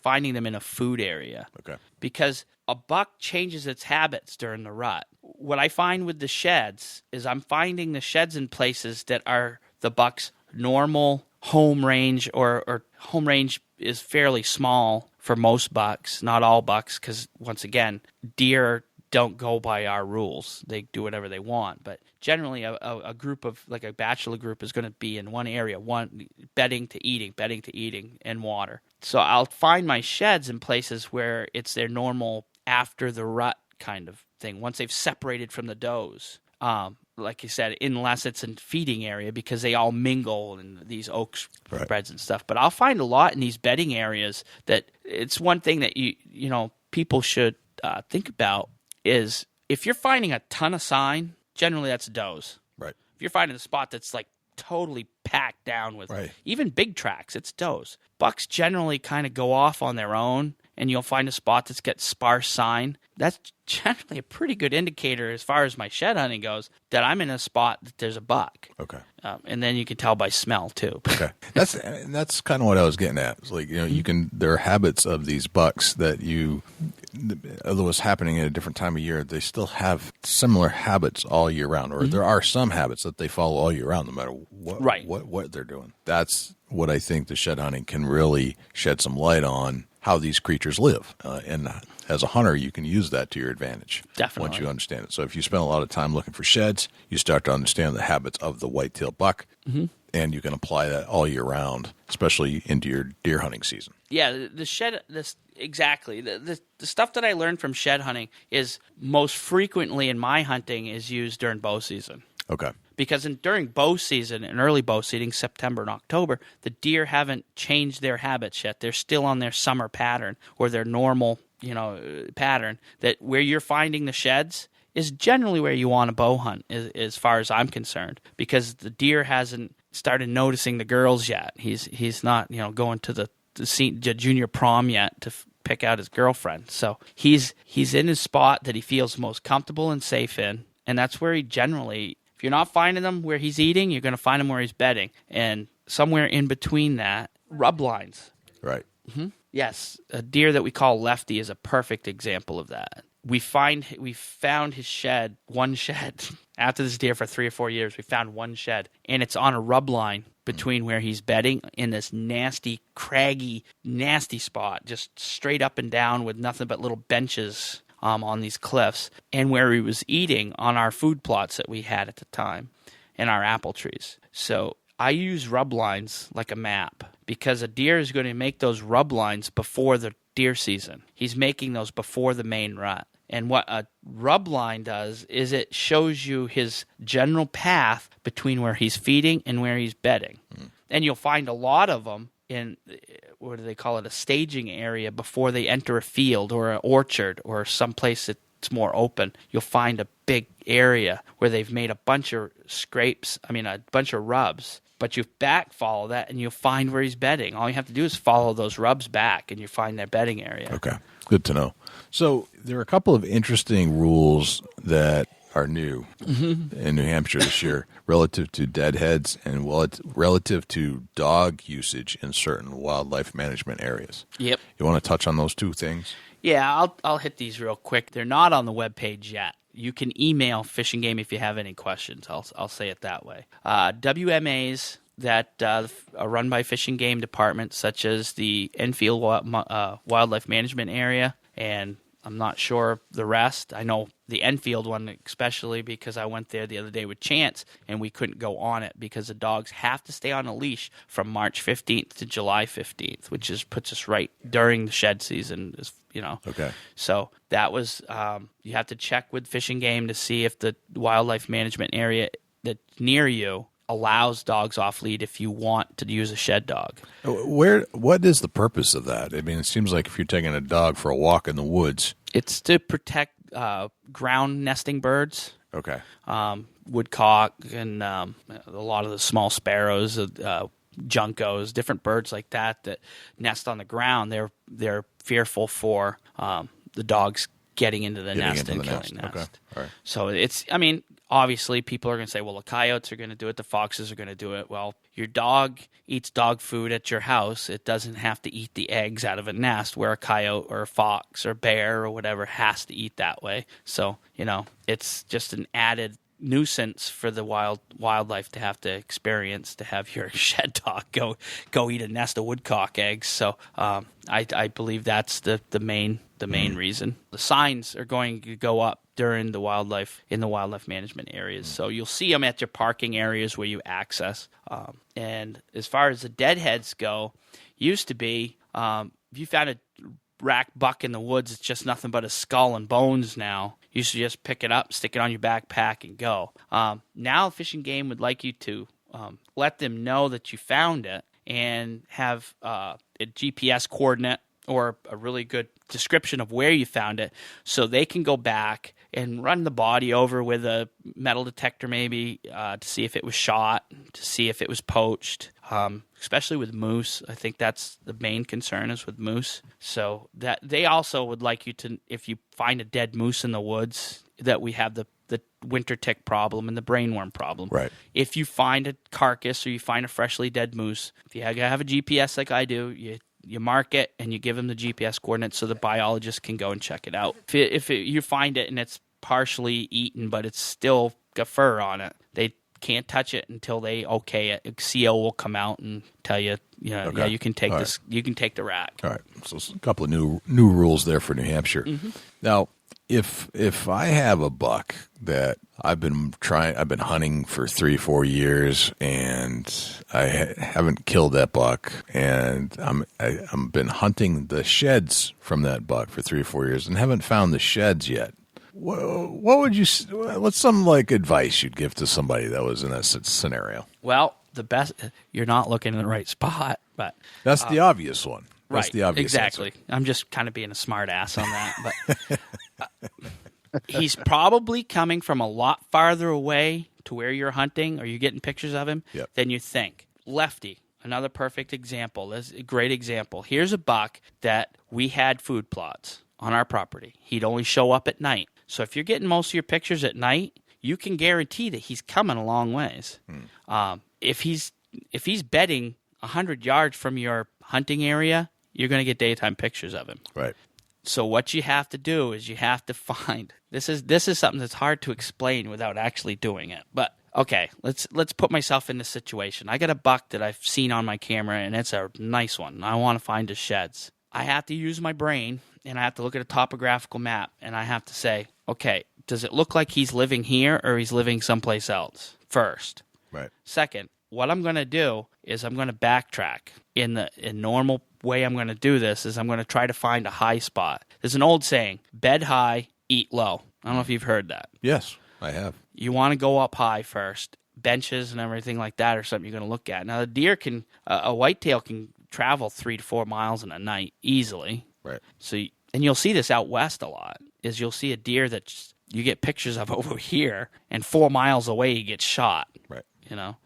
finding them in a food area. Okay. Because a buck changes its habits during the rut. What I find with the sheds is I'm finding the sheds in places that are the buck's normal home range, or home range is fairly small for most bucks, not all bucks, because once again, deer don't go by our rules. They do whatever they want. But generally, a group of, like a bachelor group, is going to be in one area, bedding to eating, and water. So I'll find my sheds in places where it's their normal after the rut kind of thing, once they've separated from the does. Like you said, unless it's in feeding area, because they all mingle in these oak spreads and stuff. But I'll find a lot in these bedding areas that it's one thing that people should think about is if you're finding a ton of sign, generally that's does. Right. If you're finding a spot that's like totally packed down with even big tracks, it's does. Bucks generally kind of go off on their own, and you'll find a spot that's got sparse sign. That's generally a pretty good indicator as far as my shed hunting goes that I'm in a spot that there's a buck. Okay. And then you can tell by smell too. Okay. That's kind of what I was getting at. It's like, there are habits of these bucks that although it's happening at a different time of year, they still have similar habits all year round, or there are some habits that they follow all year round, no matter what they're doing. That's what I think the shed hunting can really shed some light on, how these creatures live. And as a hunter, you can use that to your advantage. Definitely. Once you understand it. So if you spend a lot of time looking for sheds, you start to understand the habits of the white-tailed buck, and you can apply that all year round, especially into your deer hunting season. Yeah, exactly. The stuff that I learned from shed hunting is most frequently in my hunting is used during bow season. Okay. Because during bow season and early bow seeding, September and October, the deer haven't changed their habits yet. They're still on their summer pattern or their normal, pattern. That where you're finding the sheds is generally where you want to bow hunt, as far as I'm concerned, because the deer hasn't started noticing the girls yet. He's not going to the junior prom yet to pick out his girlfriend. So he's in his spot that he feels most comfortable and safe in, and that's where he generally. If you're not finding him where he's eating, you're going to find him where he's bedding. And somewhere in between that, rub lines. Right. Mm-hmm. Yes, a deer that we call Lefty is a perfect example of that. We found his shed, one shed. After this deer for 3 or 4 years, we found one shed. And it's on a rub line between where he's bedding in this nasty, craggy, nasty spot, just straight up and down with nothing but little benches on these cliffs, and where he was eating on our food plots that we had at the time and our apple trees. So I use rub lines like a map, because a deer is going to make those rub lines before the deer season. He's making those before the main rut. And what a rub line does is it shows you his general path between where he's feeding and where he's bedding. And you'll find a lot of them in, what do they call it, a staging area before they enter a field or an orchard or someplace that's more open. You'll find a big area where they've made a bunch of a bunch of rubs. But you back follow that and you'll find where he's bedding. All you have to do is follow those rubs back and you find their bedding area. Okay, good to know. So there are a couple of interesting rules that are new in New Hampshire this year relative to deadheads and relative to dog usage in certain wildlife management areas. Yep. You want to touch on those two things? Yeah, I'll hit these real quick. They're not on the webpage yet. You can email Fish and Game if you have any questions. I'll say it that way. WMAs that are run by Fish and Game departments, such as the Enfield Wildlife Management Area, and I'm not sure the rest. I know the Enfield one especially because I went there the other day with Chance, and we couldn't go on it because the dogs have to stay on a leash from March 15th to July 15th, which puts us right during the shed season. Okay. So that was you have to check with Fish and Game to see if the wildlife management area that's near you allows dogs off lead if you want to use a shed dog. What is the purpose of that? I mean, it seems like if you're taking a dog for a walk in the woods, it's to protect ground nesting birds. Okay. Woodcock and a lot of the small sparrows, juncos, different birds like that nest on the ground. They're fearful for the dogs getting into the nest and killing the nest. Okay. All right. So obviously, people are going to say, well, the coyotes are going to do it, the foxes are going to do it. Well, your dog eats dog food at your house. It doesn't have to eat the eggs out of a nest where a coyote or a fox or bear or whatever has to eat that way. So, it's just an added nuisance for the wildlife to have to experience, to have your shed dog go eat a nest of woodcock eggs. So I believe that's the main reason. The signs are going to go up during the wildlife management areas. So you'll see them at your parking areas where you access. And as far as the deadheads go, used to be if you found a rack buck in the woods, it's just nothing but a skull and bones now. You should just pick it up, stick it on your backpack, and go. Now Fish and Game would like you to let them know that you found it and have a GPS coordinate or a really good description of where you found it, so they can go back and run the body over with a metal detector maybe to see if it was shot, to see if it was poached, especially with moose. I think that's the main concern is with moose. So that they also would like you to, if you find a dead moose in the woods, that we have the winter tick problem and the brainworm problem. Right. If you find a carcass or you find a freshly dead moose, if you have a GPS like I do, you mark it and you give them the GPS coordinates so the biologist can go and check it out. If you find it and it's partially eaten but it's still got fur on it, they can't touch it until they okay it. A CO will come out and tell you, Okay. yeah, you can take All this. You can take the rack. All right. So a couple of new rules there for New Hampshire. Mm-hmm. Now, if I have a buck that I've been hunting for 3-4 years and I haven't killed that buck, and I've been hunting the sheds from that buck for 3 or 4 years and haven't found the sheds yet. What would you? What's some advice you'd give to somebody that was in that scenario? Well, the best, you're not looking in the right spot, but that's the obvious one. That's right, the obvious exactly. answer. I'm just kind of being a smart ass on that, but he's probably coming from a lot farther away to where you're hunting or you're getting pictures of him than you think. Lefty, another perfect example. That's a great example. Here's a buck that we had food plots on our property. He'd only show up at night. So if you're getting most of your pictures at night, you can guarantee that he's coming a long ways. If he's bedding 100 yards from your hunting area, you're going to get daytime pictures of him. Right. So what you have to do is you have to find this is something that's hard to explain without actually doing it. But okay, let's put myself in this situation. I got a buck that I've seen on my camera, and it's a nice one. I want to find his sheds. I have to use my brain, and I have to look at a topographical map, and I have to say, okay, does it look like he's living here or he's living someplace else first? Right. Second, what I'm going to do is I'm going to backtrack. In normal way I'm going to do this is I'm going to try to find a high spot. There's an old saying, bed high, eat low. I don't know if you've heard that. Yes, I have. You want to go up high first. Benches and everything like that are something you're going to look at. Now, the deer a whitetail can travel 3 to 4 miles in a night easily. Right. So, and you'll see this out west a lot, is you'll see a deer that you get pictures of over here, and 4 miles away he gets shot. Right.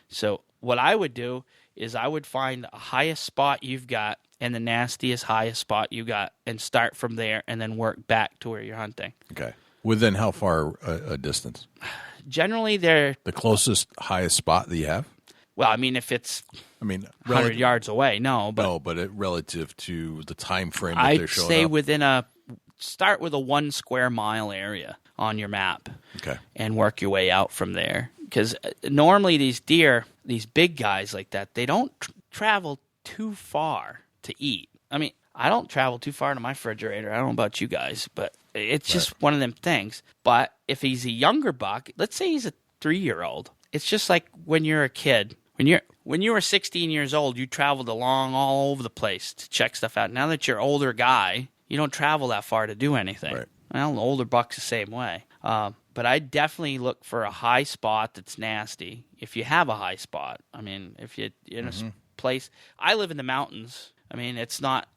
So what I would do is I would find the highest spot you've got and the nastiest highest spot you got and start from there and then work back to where you're hunting. Okay. Within how far a distance? Generally, they're the closest highest spot that you have. Well, I mean, if it's 100 yards away, no. But relative to the time frame that they're showing I'd say up. start with a 1 square mile area on your map. Okay. And work your way out from there. Because normally these deer, these big guys like that, they don't travel too far to eat. I mean, I don't travel too far to my refrigerator. I don't know about you guys, but it's just one of them things. But if he's a younger buck, let's say he's a 3-year-old, it's just like when you're a kid. When you were 16 years old, you traveled along all over the place to check stuff out. Now that you're an older guy, you don't travel that far to do anything. Right. Well, the older buck's the same way. But I definitely look for a high spot that's nasty. If you have a high spot, I mean, if you're in a place, I live in the mountains. I mean, it's not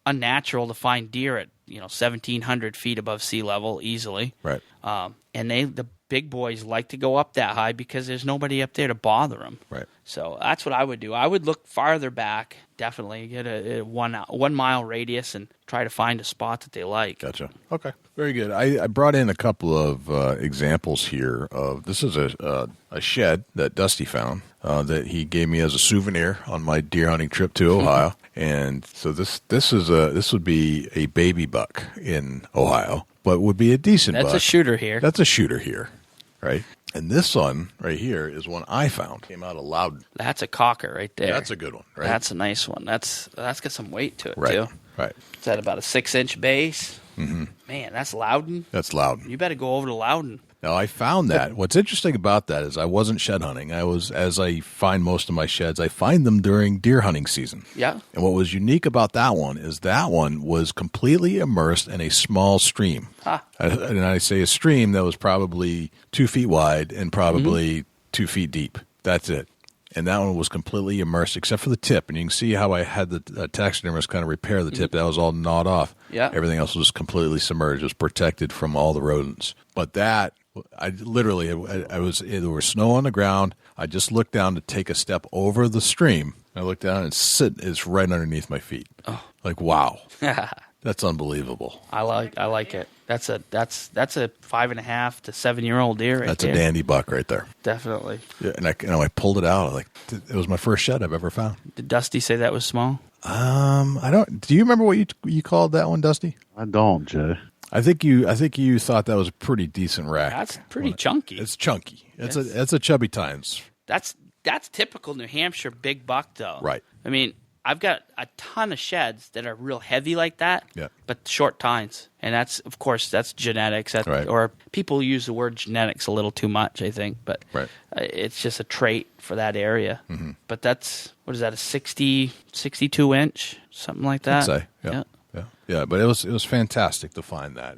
unnatural to find deer at 1,700 feet above sea level easily. Right. And the big boys like to go up that high because there's nobody up there to bother them. Right. So that's what I would do. I would look farther back, definitely get a 1 mile radius and try to find a spot that they like. Gotcha. Okay. Very good. I brought in a couple of examples here of, this is a shed that Dusty found that he gave me as a souvenir on my deer hunting trip to Ohio. And so this would be a baby buck in Ohio, but would be a decent buck. That's a shooter here. That's a shooter here, right? And this one right here is one I found. Came out of Loudon. That's a cocker right there. Yeah, that's a good one, right? That's a nice one. That's got some weight to it, right, too. Right. It's at about a 6-inch base. Mm-hmm. Man, that's Loudon. That's Loudon. You better go over to Loudon. Now, I found that. What's interesting about that is I wasn't shed hunting. As I find most of my sheds, I find them during deer hunting season. Yeah. And what was unique about that one is that one was completely immersed in a small stream. Ah. And I say a stream that was probably 2 feet wide and probably 2 feet deep. That's it. And that one was completely immersed except for the tip. And you can see how I had the taxidermist kind of repair the tip. That was all gnawed off. Yeah. Everything else was completely submerged. It was protected from all the rodents. But that, there was snow on the ground. I just looked down to take a step over the stream. I looked down and it's right underneath my feet. Oh. Like, wow. That's unbelievable. I like it. That's a 5.5 to 7-year-old deer right That's there. a dandy buck right there. Definitely. Yeah, and I pulled it out. It was my first shed I've ever found. Did Dusty say that was small? I don't. Do you remember what you called that one, Dusty? I don't, Jay. I think you thought that was a pretty decent rack. That's pretty chunky. It's chunky. It's a chubby tines. That's typical New Hampshire big buck though. Right. I mean, I've got a ton of sheds that are real heavy like that. Yeah. But short tines, and that's genetics. Right. Or people use the word genetics a little too much, I think. But right. It's just a trait for that area. Mm-hmm. But that's what is that, a 62 inch, something like that? I'd say. Yeah. Yeah, but it was fantastic to find that.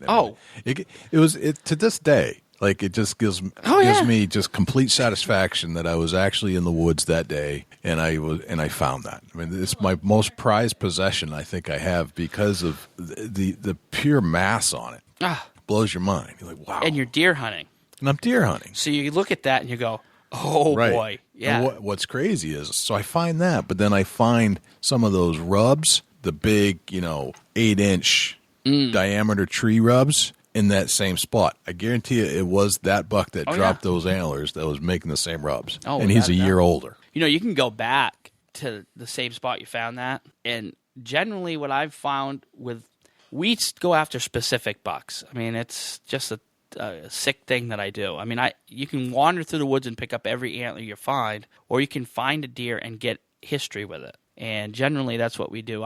It was to this day, like, it just gives me just complete satisfaction that I was actually in the woods that day and I found that. I mean, it's my most prized possession I think I have because of the pure mass on it. Blows your mind. You're like, wow. And you're deer hunting. And I'm deer hunting. So you look at that and you go, oh right. boy. Yeah. And what's crazy is, so I find that, but then I find some of those rubs, the big, 8-inch diameter tree rubs in that same spot. I guarantee you it was that buck that dropped those antlers that was making the same rubs. Oh, and he's a year older. You can go back to the same spot you found that, and generally what I've found we go after specific bucks. I mean, it's just a sick thing that I do. I mean, you can wander through the woods and pick up every antler you find, or you can find a deer and get history with it. And generally that's what we do.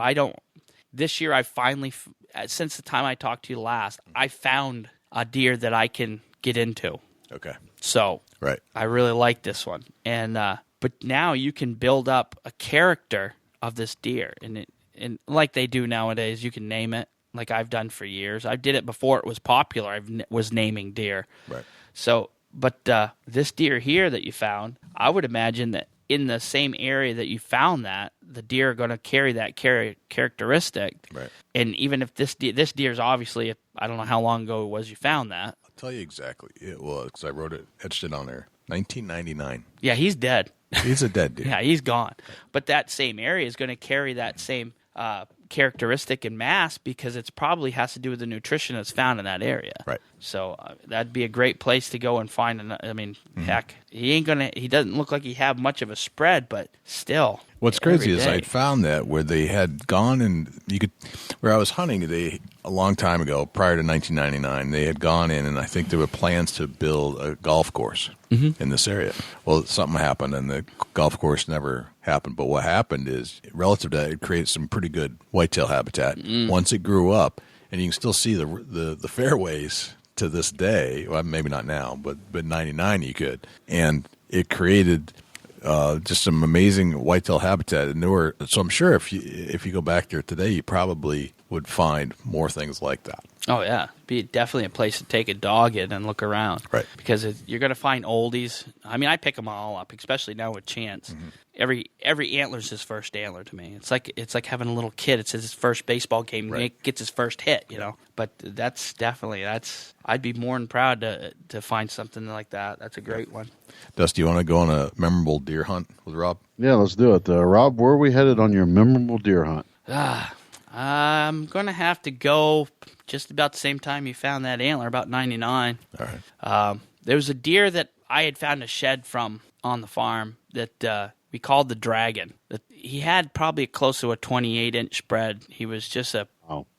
This year I finally, since the time I talked to you last, I found a deer that I can get into. Okay. So right. I really like this one. And but now you can build up a character of this deer, and like they do nowadays, you can name it. Like I've done for years. I did it before it was popular. I was naming deer. Right. So, but this deer here that you found, I would imagine that in the same area that you found that, the deer are going to carry that characteristic. Right. And even if this deer's obviously, I don't know how long ago it was you found that. I'll tell you exactly. It was, because I etched it on there. 1999. Yeah, he's dead. He's a dead deer. Yeah, he's gone. But that same area is going to carry that same characteristic and mass because it's probably has to do with the nutrition that's found in that area. Right. So that'd be a great place to go and find. Heck, he doesn't look like he have much of a spread, but still. What's crazy is I found that where they had gone and where I was hunting, a long time ago, prior to 1999, they had gone in and I think there were plans to build a golf course in this area. Well, something happened and the golf course never happened. But what happened is, relative to that, it created some pretty good whitetail habitat. Once it grew up, and you can still see the fairways to this day. Well, maybe not now, but 99 you could. And it created just some amazing whitetail habitat. And so I'm sure if you go back there today, you probably would find more things like that. Oh yeah, be definitely a place to take a dog in and look around. Right. Because you're going to find oldies. I mean, I pick them all up, especially now with Chance. Every antler's his first antler to me. It's like having a little kid. It's his first baseball game. Right. He gets his first hit, But that's definitely I'd be more than proud to find something like that. That's a great one. Dusty, you want to go on a memorable deer hunt with Rob? Yeah, let's do it. Rob, where are we headed on your memorable deer hunt? I'm going to have to go just about the same time you found that antler, about 99. All right. There was a deer that I had found a shed from on the farm that we called the Dragon. He had probably close to a 28-inch spread. He was just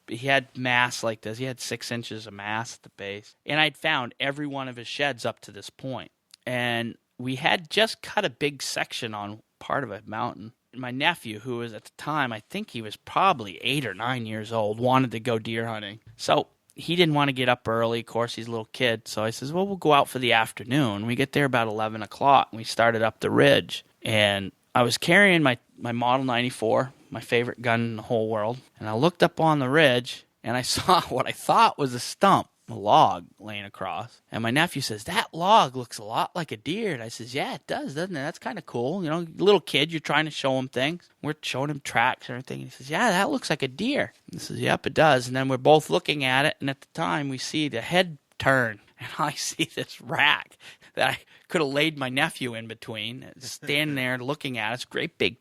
he had mass like this. He had 6 inches of mass at the base. And I'd found every one of his sheds up to this point. And we had just cut a big section on part of a mountain. My nephew, who was at the time, I think he was probably 8 or 9 years old, wanted to go deer hunting. So he didn't want to get up early. Of course, he's a little kid. So I says, well, we'll go out for the afternoon. We get there about 11 o'clock, and we started up the ridge. And I was carrying my Model 94, my favorite gun in the whole world. And I looked up on the ridge, and I saw what I thought was a stump, a log laying across. And my nephew says, that log looks a lot like a deer. And I says, yeah, it does, doesn't it? That's kind of cool. You know, little kid, you're trying to show him things. We're showing him tracks and everything. And he says, yeah, that looks like a deer. And I says, yep, it does. And then we're both looking at it. And at the time, we see the head turn. And I see this rack that I could have laid my nephew in between, standing there looking at it. It's great big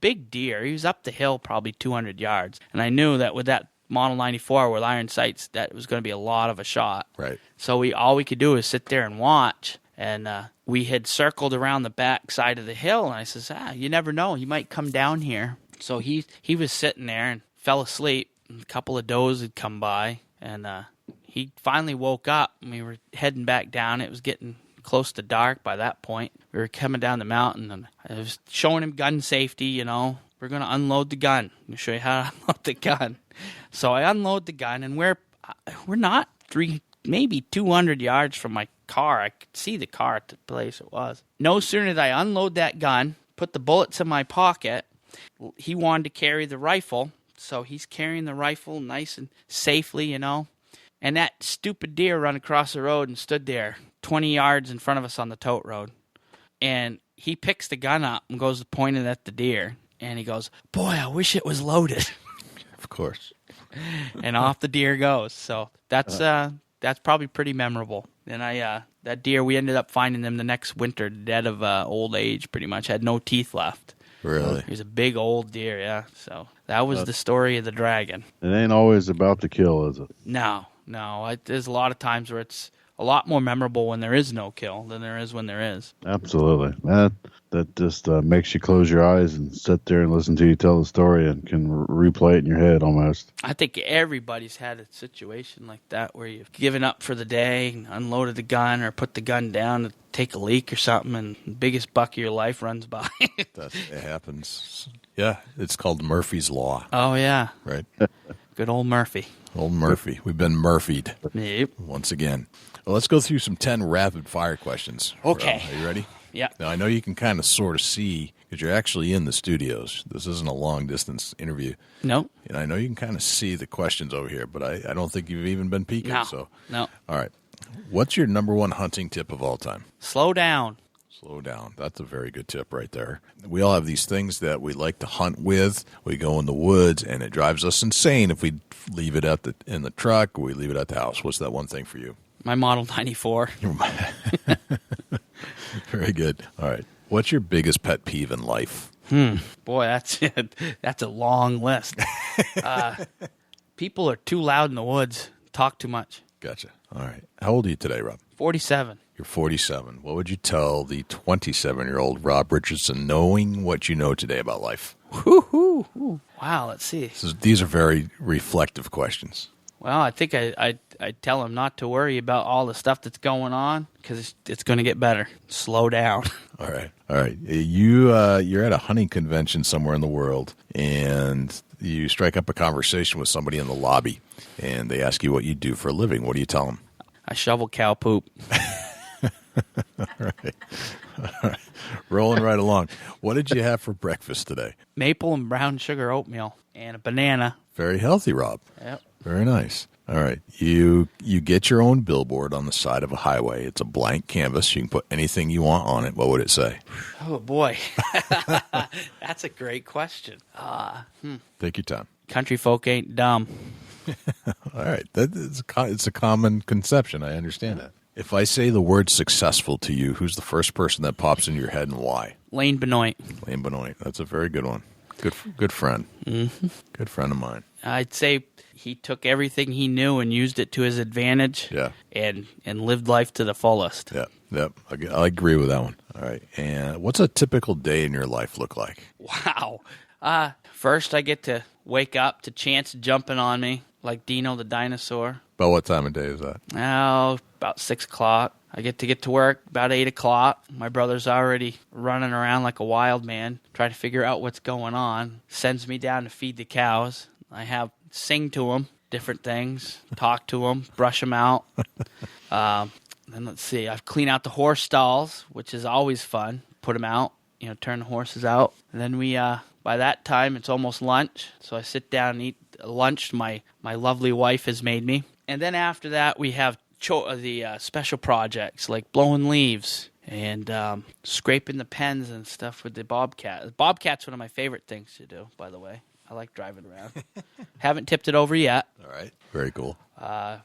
big deer. He was up the hill probably 200 yards. And I knew that with that Model 94 with iron sights, that was going to be a lot of a shot. Right. So all we could do is sit there and watch. And we had circled around the back side of the hill. And I says, you never know. He might come down here. So he was sitting there and fell asleep. And a couple of does had come by. And he finally woke up. And we were heading back down. It was getting close to dark by that point. We were coming down the mountain. And I was showing him gun safety, you know. We're going to unload the gun. I'm going to show you how to unload the gun. So I unload the gun, and we're not maybe 200 yards from my car. I could see the car at the place it was. No sooner did I unload that gun, put the bullets in my pocket, he wanted to carry the rifle, so he's carrying the rifle nice and safely, you know. And that stupid deer run across the road and stood there 20 yards in front of us on the tote road. And he picks the gun up and goes to point it at the deer. And he goes, boy, I wish it was loaded. Of course. And off the deer goes. So that's probably pretty memorable. And that deer, we ended up finding them the next winter, dead of old age, pretty much. Had no teeth left. Really? He was a big old deer, yeah. So that was the story of the Dragon. It ain't always about the kill, is it? No. There's a lot of times where it's a lot more memorable when there is no kill than there is when there is. Absolutely. That just makes you close your eyes and sit there and listen to you tell the story and can replay it in your head almost. I think everybody's had a situation like that where you've given up for the day, and unloaded the gun or put the gun down to take a leak or something, and the biggest buck of your life runs by. It happens. Yeah, it's called Murphy's Law. Oh, yeah. Right. Good old Murphy. Old Murphy. We've been Murphy'd. Yep. Once again. Well, let's go through some 10 rapid-fire questions. Okay. Are you ready? Yeah. Now, I know you can kind of sort of see, because you're actually in the studios. This isn't a long-distance interview. No. And I know you can kind of see the questions over here, but I don't think you've even been peeking. No. All right. What's your number one hunting tip of all time? Slow down. Slow down. That's a very good tip right there. We all have these things that we like to hunt with. We go in the woods, and it drives us insane if we leave it in the truck or we leave it at the house. What's that one thing for you? My Model 94. Very good. All right. What's your biggest pet peeve in life? Boy, that's a long list. People are too loud in the woods. Talk too much. Gotcha. All right. How old are you today, Rob? 47. You're 47. What would you tell the 27-year-old Rob Richardson knowing what you know today about life? Woo-hoo. Wow, let's see. These are very reflective questions. Well, I think I'd tell him not to worry about all the stuff that's going on because it's going to get better. Slow down. All right. You're at a hunting convention somewhere in the world, and you strike up a conversation with somebody in the lobby, and they ask you what you do for a living. What do you tell them? I shovel cow poop. All right. Rolling right along. What did you have for breakfast today? Maple and brown sugar oatmeal and a banana. Very healthy, Rob. Yep. Very nice. All right. You get your own billboard on the side of a highway. It's a blank canvas. You can put anything you want on it. What would it say? Oh, boy. That's a great question. Take your time. Country folk ain't dumb. All right. It's a common conception. I understand that. If I say the word successful to you, who's the first person that pops in your head and why? Lane Benoit. Lane Benoit. That's a very good one. Good friend. Mm-hmm. Good friend of mine. I'd say he took everything he knew and used it to his advantage. Yeah. And lived life to the fullest. Yeah. Yep. I agree with that one. All right. And what's a typical day in your life look like? Wow. First, I get to wake up to Chance jumping on me like Dino the dinosaur. About what time of day is that? Oh, about 6 o'clock. I get to work about 8 o'clock. My brother's already running around like a wild man, trying to figure out what's going on. Sends me down to feed the cows. I sing to them, different things, talk to them, brush them out. Then let's see, I clean out the horse stalls, which is always fun. Put them out, turn the horses out. And then by that time, it's almost lunch. So I sit down and eat lunch my lovely wife has made me. And then after that, we have the special projects like blowing leaves and scraping the pens and stuff with the bobcat. The bobcat's one of my favorite things to do, by the way. I like driving around. Haven't tipped it over yet. All right. Very cool.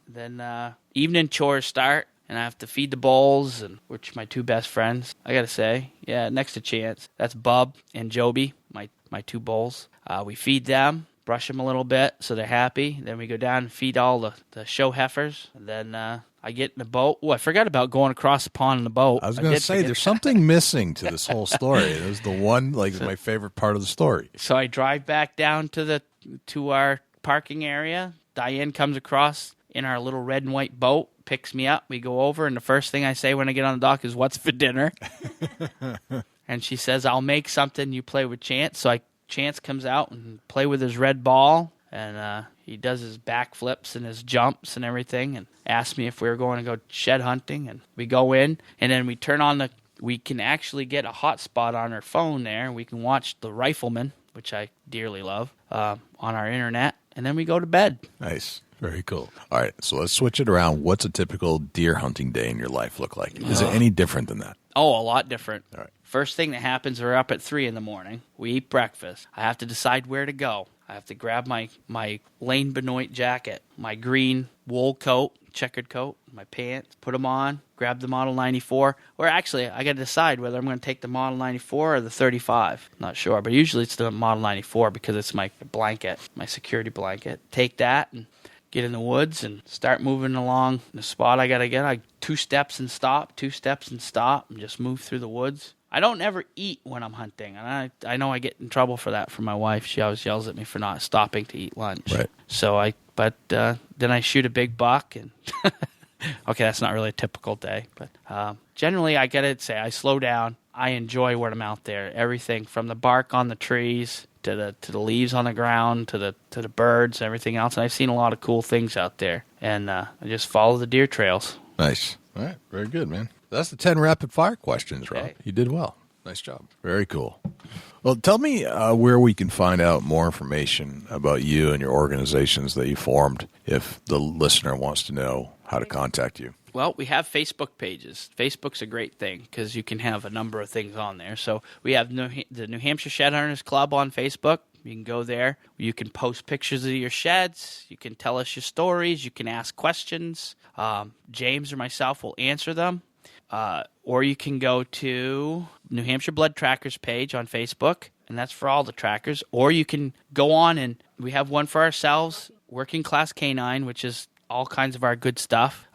Then evening chores start, and I have to feed the bulls, which are my two best friends. I got to say, yeah, next to Chance. That's Bub and Joby, my two bulls. We feed them. Brush them a little bit so they're happy. Then we go down and feed all the show heifers. And then I get in the boat. Oh, I forgot about going across the pond in the boat. I was going to say, there's something missing to this whole story. It was the one, my favorite part of the story. So I drive back down to our parking area. Diane comes across in our little red and white boat, picks me up. We go over, and the first thing I say when I get on the dock is, "What's for dinner?" And she says, "I'll make something. You play with Chance." So Chance comes out and play with his red ball, and he does his backflips and his jumps and everything, and asks me if we were going to go shed hunting, and we go in, and then we turn on we can actually get a hotspot on our phone there, and we can watch the Rifleman, which I dearly love, on our internet, and then we go to bed. Nice. Very cool. All right, so let's switch it around. What's a typical deer hunting day in your life look like? Is it any different than that? Oh, a lot different. All right. First thing that happens, we're up at 3 in the morning. We eat breakfast. I have to decide where to go. I have to grab my Lane Benoit jacket, my green wool coat, checkered coat, my pants, put them on, grab the Model 94. Or actually, I got to decide whether I'm going to take the Model 94 or the 35. Not sure, but usually it's the Model 94 because it's my blanket, my security blanket. Take that and get in the woods and start moving along the spot I got to get. I 2 steps and stop, 2 steps and stop, and just move through the woods. I don't ever eat when I'm hunting, and I know I get in trouble for that from my wife. She always yells at me for not stopping to eat lunch. Right. So then I shoot a big buck, and okay, that's not really a typical day, but generally I gotta say I slow down. I enjoy when I'm out there. Everything from the bark on the trees to the leaves on the ground to the birds, everything else. And I've seen a lot of cool things out there, and I just follow the deer trails. Nice. All right. Very good, man. That's the 10 rapid fire questions, Rob. Okay. You did well. Nice job. Very cool. Well, tell me where we can find out more information about you and your organizations that you formed if the listener wants to know how to contact you. Well, we have Facebook pages. Facebook's a great thing because you can have a number of things on there. So we have the New Hampshire Shed Hunters Club on Facebook. You can go there. You can post pictures of your sheds. You can tell us your stories. You can ask questions. James or myself will answer them. Or you can go to New Hampshire Blood Trackers page on Facebook, and that's for all the trackers. Or you can go on, and we have one for ourselves, Working Class Canine, which is all kinds of our good stuff.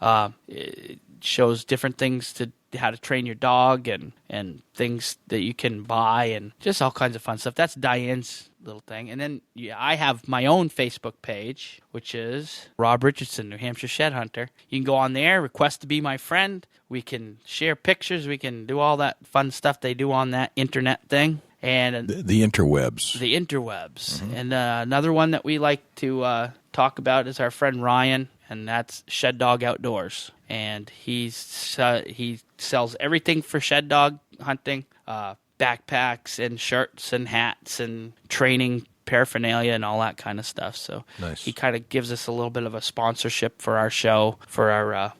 It shows different things to how to train your dog and things that you can buy and just all kinds of fun stuff. That's Diane's little thing. And then I have my own Facebook page, which is Rob Richardson, New Hampshire Shed Hunter. You can go on there, request to be my friend. We can share pictures. We can do all that fun stuff they do on that internet thing. And the interwebs. The interwebs. Mm-hmm. And another one that we like to talk about is our friend Ryan, and that's Shed Dog Outdoors. And he sells everything for shed dog hunting, backpacks and shirts and hats and training paraphernalia and all that kind of stuff. So nice. He kind of gives us a little bit of a sponsorship for our show, for our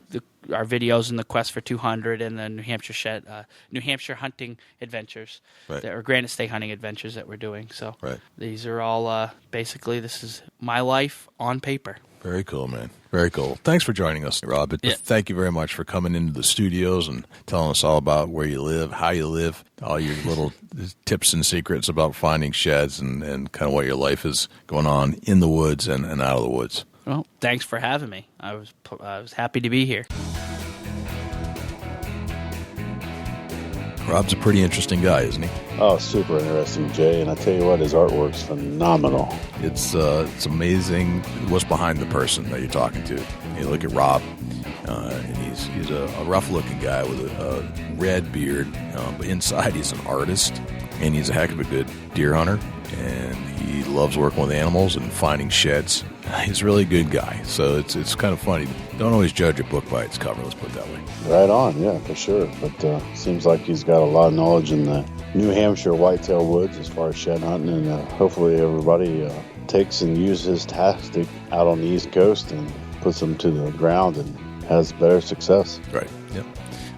videos in the Quest for 200 and the New Hampshire hunting adventures, right. Or Granite State hunting adventures that we're doing. So right. These are all basically, this is my life on paper. Very cool, man. Very cool. Thanks for joining us, Rob. Thank you very much for coming into the studios and telling us all about where you live, how you live, all your little tips and secrets about finding sheds and kind of what your life is going on in the woods and out of the woods. Well, thanks for having me. I was happy to be here. Rob's a pretty interesting guy, isn't he? Oh, super interesting, Jay. And I tell you what, his artwork's phenomenal. It's amazing what's behind the person that you're talking to. You look at Rob, and he's a rough-looking guy with a red beard, but inside he's an artist, and he's a heck of a good deer hunter, and he loves working with animals and finding sheds. He's a really good guy, so it's kind of funny. Don't always judge a book by its cover, let's put it that way. Right on, yeah, for sure. But seems like he's got a lot of knowledge in the New Hampshire whitetail woods as far as shed hunting, and hopefully everybody takes and uses his tactic out on the East Coast and puts them to the ground and has better success. Right, yep.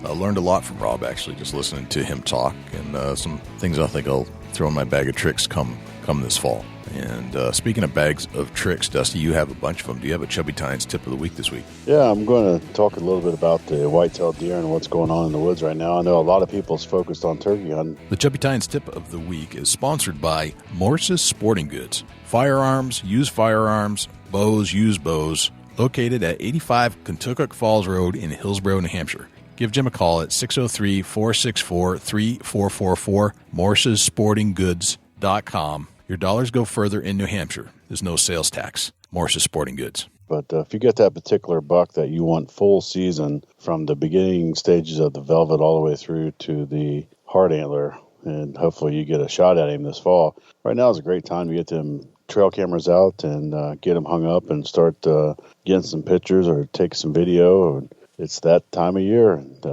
I learned a lot from Rob, actually, just listening to him talk, and some things I think I'll throw in my bag of tricks come this fall. And speaking of bags of tricks, Dusty, you have a bunch of them. Do you have a Chubby Tines tip of the week this week? Yeah, I'm going to talk a little bit about the whitetail deer and what's going on in the woods right now. I know a lot of people's focused on turkey hunting. The Chubby Tines tip of the week is sponsored by Morse's Sporting Goods. Firearms, used firearms, bows, used bows, located at 85 Kentucky Falls Road in Hillsborough, New Hampshire. Give Jim a call at 603-464-3444, morsessportinggoods.com. Your dollars go further in New Hampshire. There's no sales tax. Morse's Sporting Goods. But if you get that particular buck that you want full season from the beginning stages of the velvet all the way through to the hard antler, and hopefully you get a shot at him this fall, right now is a great time to get them trail cameras out and get them hung up and start getting some pictures or take some video. It's that time of year, and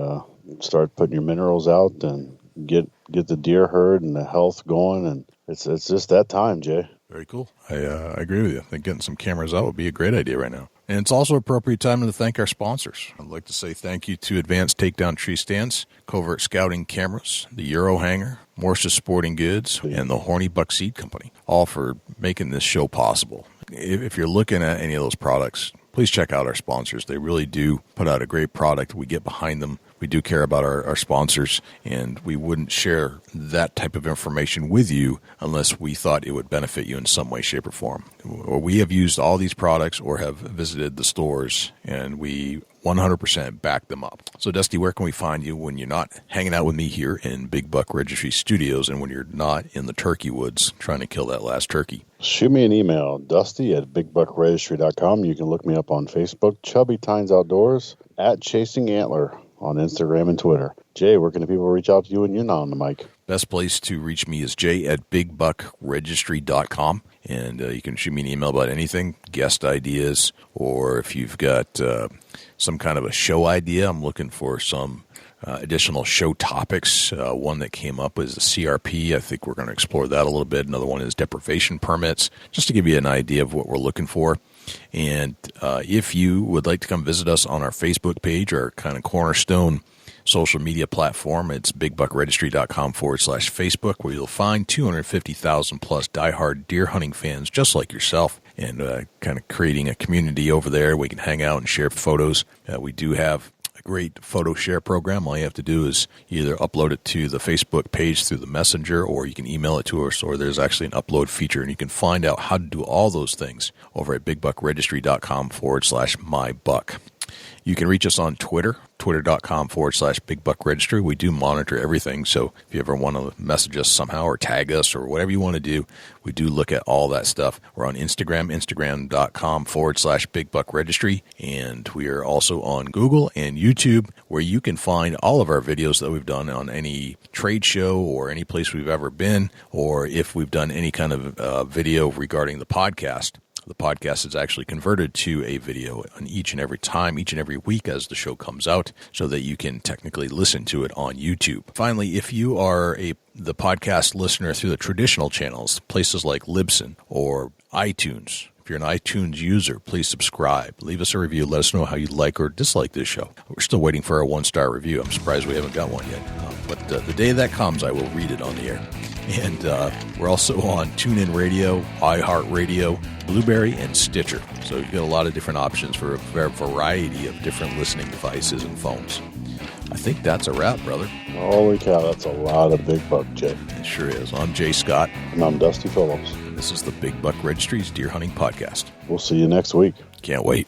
start putting your minerals out and get the deer herd and the health going, and it's just that time, Jay. Very cool. I agree with you. I think getting some cameras out would be a great idea right now. And it's also appropriate time to thank our sponsors. I'd like to say thank you to Advanced Takedown Tree Stands, Covert Scouting Cameras, the Euro Hanger, Morse's Sporting Goods, and the Horny Buck Seed Company, all for making this show possible. If you're looking at any of those products, please check out our sponsors. They really do put out a great product. We get behind them. We do care about our sponsors, and we wouldn't share that type of information with you unless we thought it would benefit you in some way, shape, or form. Or we have used all these products or have visited the stores, and we 100% back them up. So, Dusty, where can we find you when you're not hanging out with me here in Big Buck Registry Studios and when you're not in the turkey woods trying to kill that last turkey? Shoot me an email, dusty@bigbuckregistry.com. You can look me up on Facebook, Chubby Tines Outdoors, @ChasingAntler on Instagram and Twitter. Jay, where can the people reach out to you when you're not on the mic? Best place to reach me is jay@bigbuckregistry.com. And you can shoot me an email about anything, guest ideas, or if you've got some kind of a show idea. I'm looking for some additional show topics. One that came up is the CRP. I think we're going to explore that a little bit. Another one is deprivation permits, just to give you an idea of what we're looking for. And if you would like to come visit us on our Facebook page, our kind of cornerstone social media platform, it's bigbuckregistry.com/Facebook, where you'll find 250,000 plus diehard deer hunting fans just like yourself, and kind of creating a community over there. We can hang out and share photos. We do have a great photo share program. All you have to do is either upload it to the Facebook page through the messenger, or you can email it to us, or there's actually an upload feature, and you can find out how to do all those things over at bigbuckregistry.com/mybuck. You can reach us on Twitter, twitter.com/bigbuckregistry. We do monitor everything, so if you ever want to message us somehow or tag us or whatever you want to do, we do look at all that stuff. We're on Instagram, instagram.com/bigbuckregistry, and we are also on Google and YouTube, where you can find all of our videos that we've done on any trade show or any place we've ever been, or if we've done any kind of video regarding the podcast. The podcast is actually converted to a video on each and every time, each and every week as the show comes out, so that you can technically listen to it on YouTube. Finally, if you are the podcast listener through the traditional channels, places like Libsyn or iTunes, if you're an iTunes user, please subscribe. Leave us a review. Let us know how you like or dislike this show. We're still waiting for a 1-star review. I'm surprised we haven't got one yet. But the day that comes, I will read it on the air. And we're also on TuneIn Radio, iHeartRadio, Blueberry, and Stitcher. So you've got a lot of different options for a variety of different listening devices and phones. I think that's a wrap, brother. Holy cow, that's a lot of big buck, Jay. It sure is. I'm Jay Scott. And I'm Dusty Phillips. And this is the Big Buck Registry's Deer Hunting Podcast. We'll see you next week. Can't wait.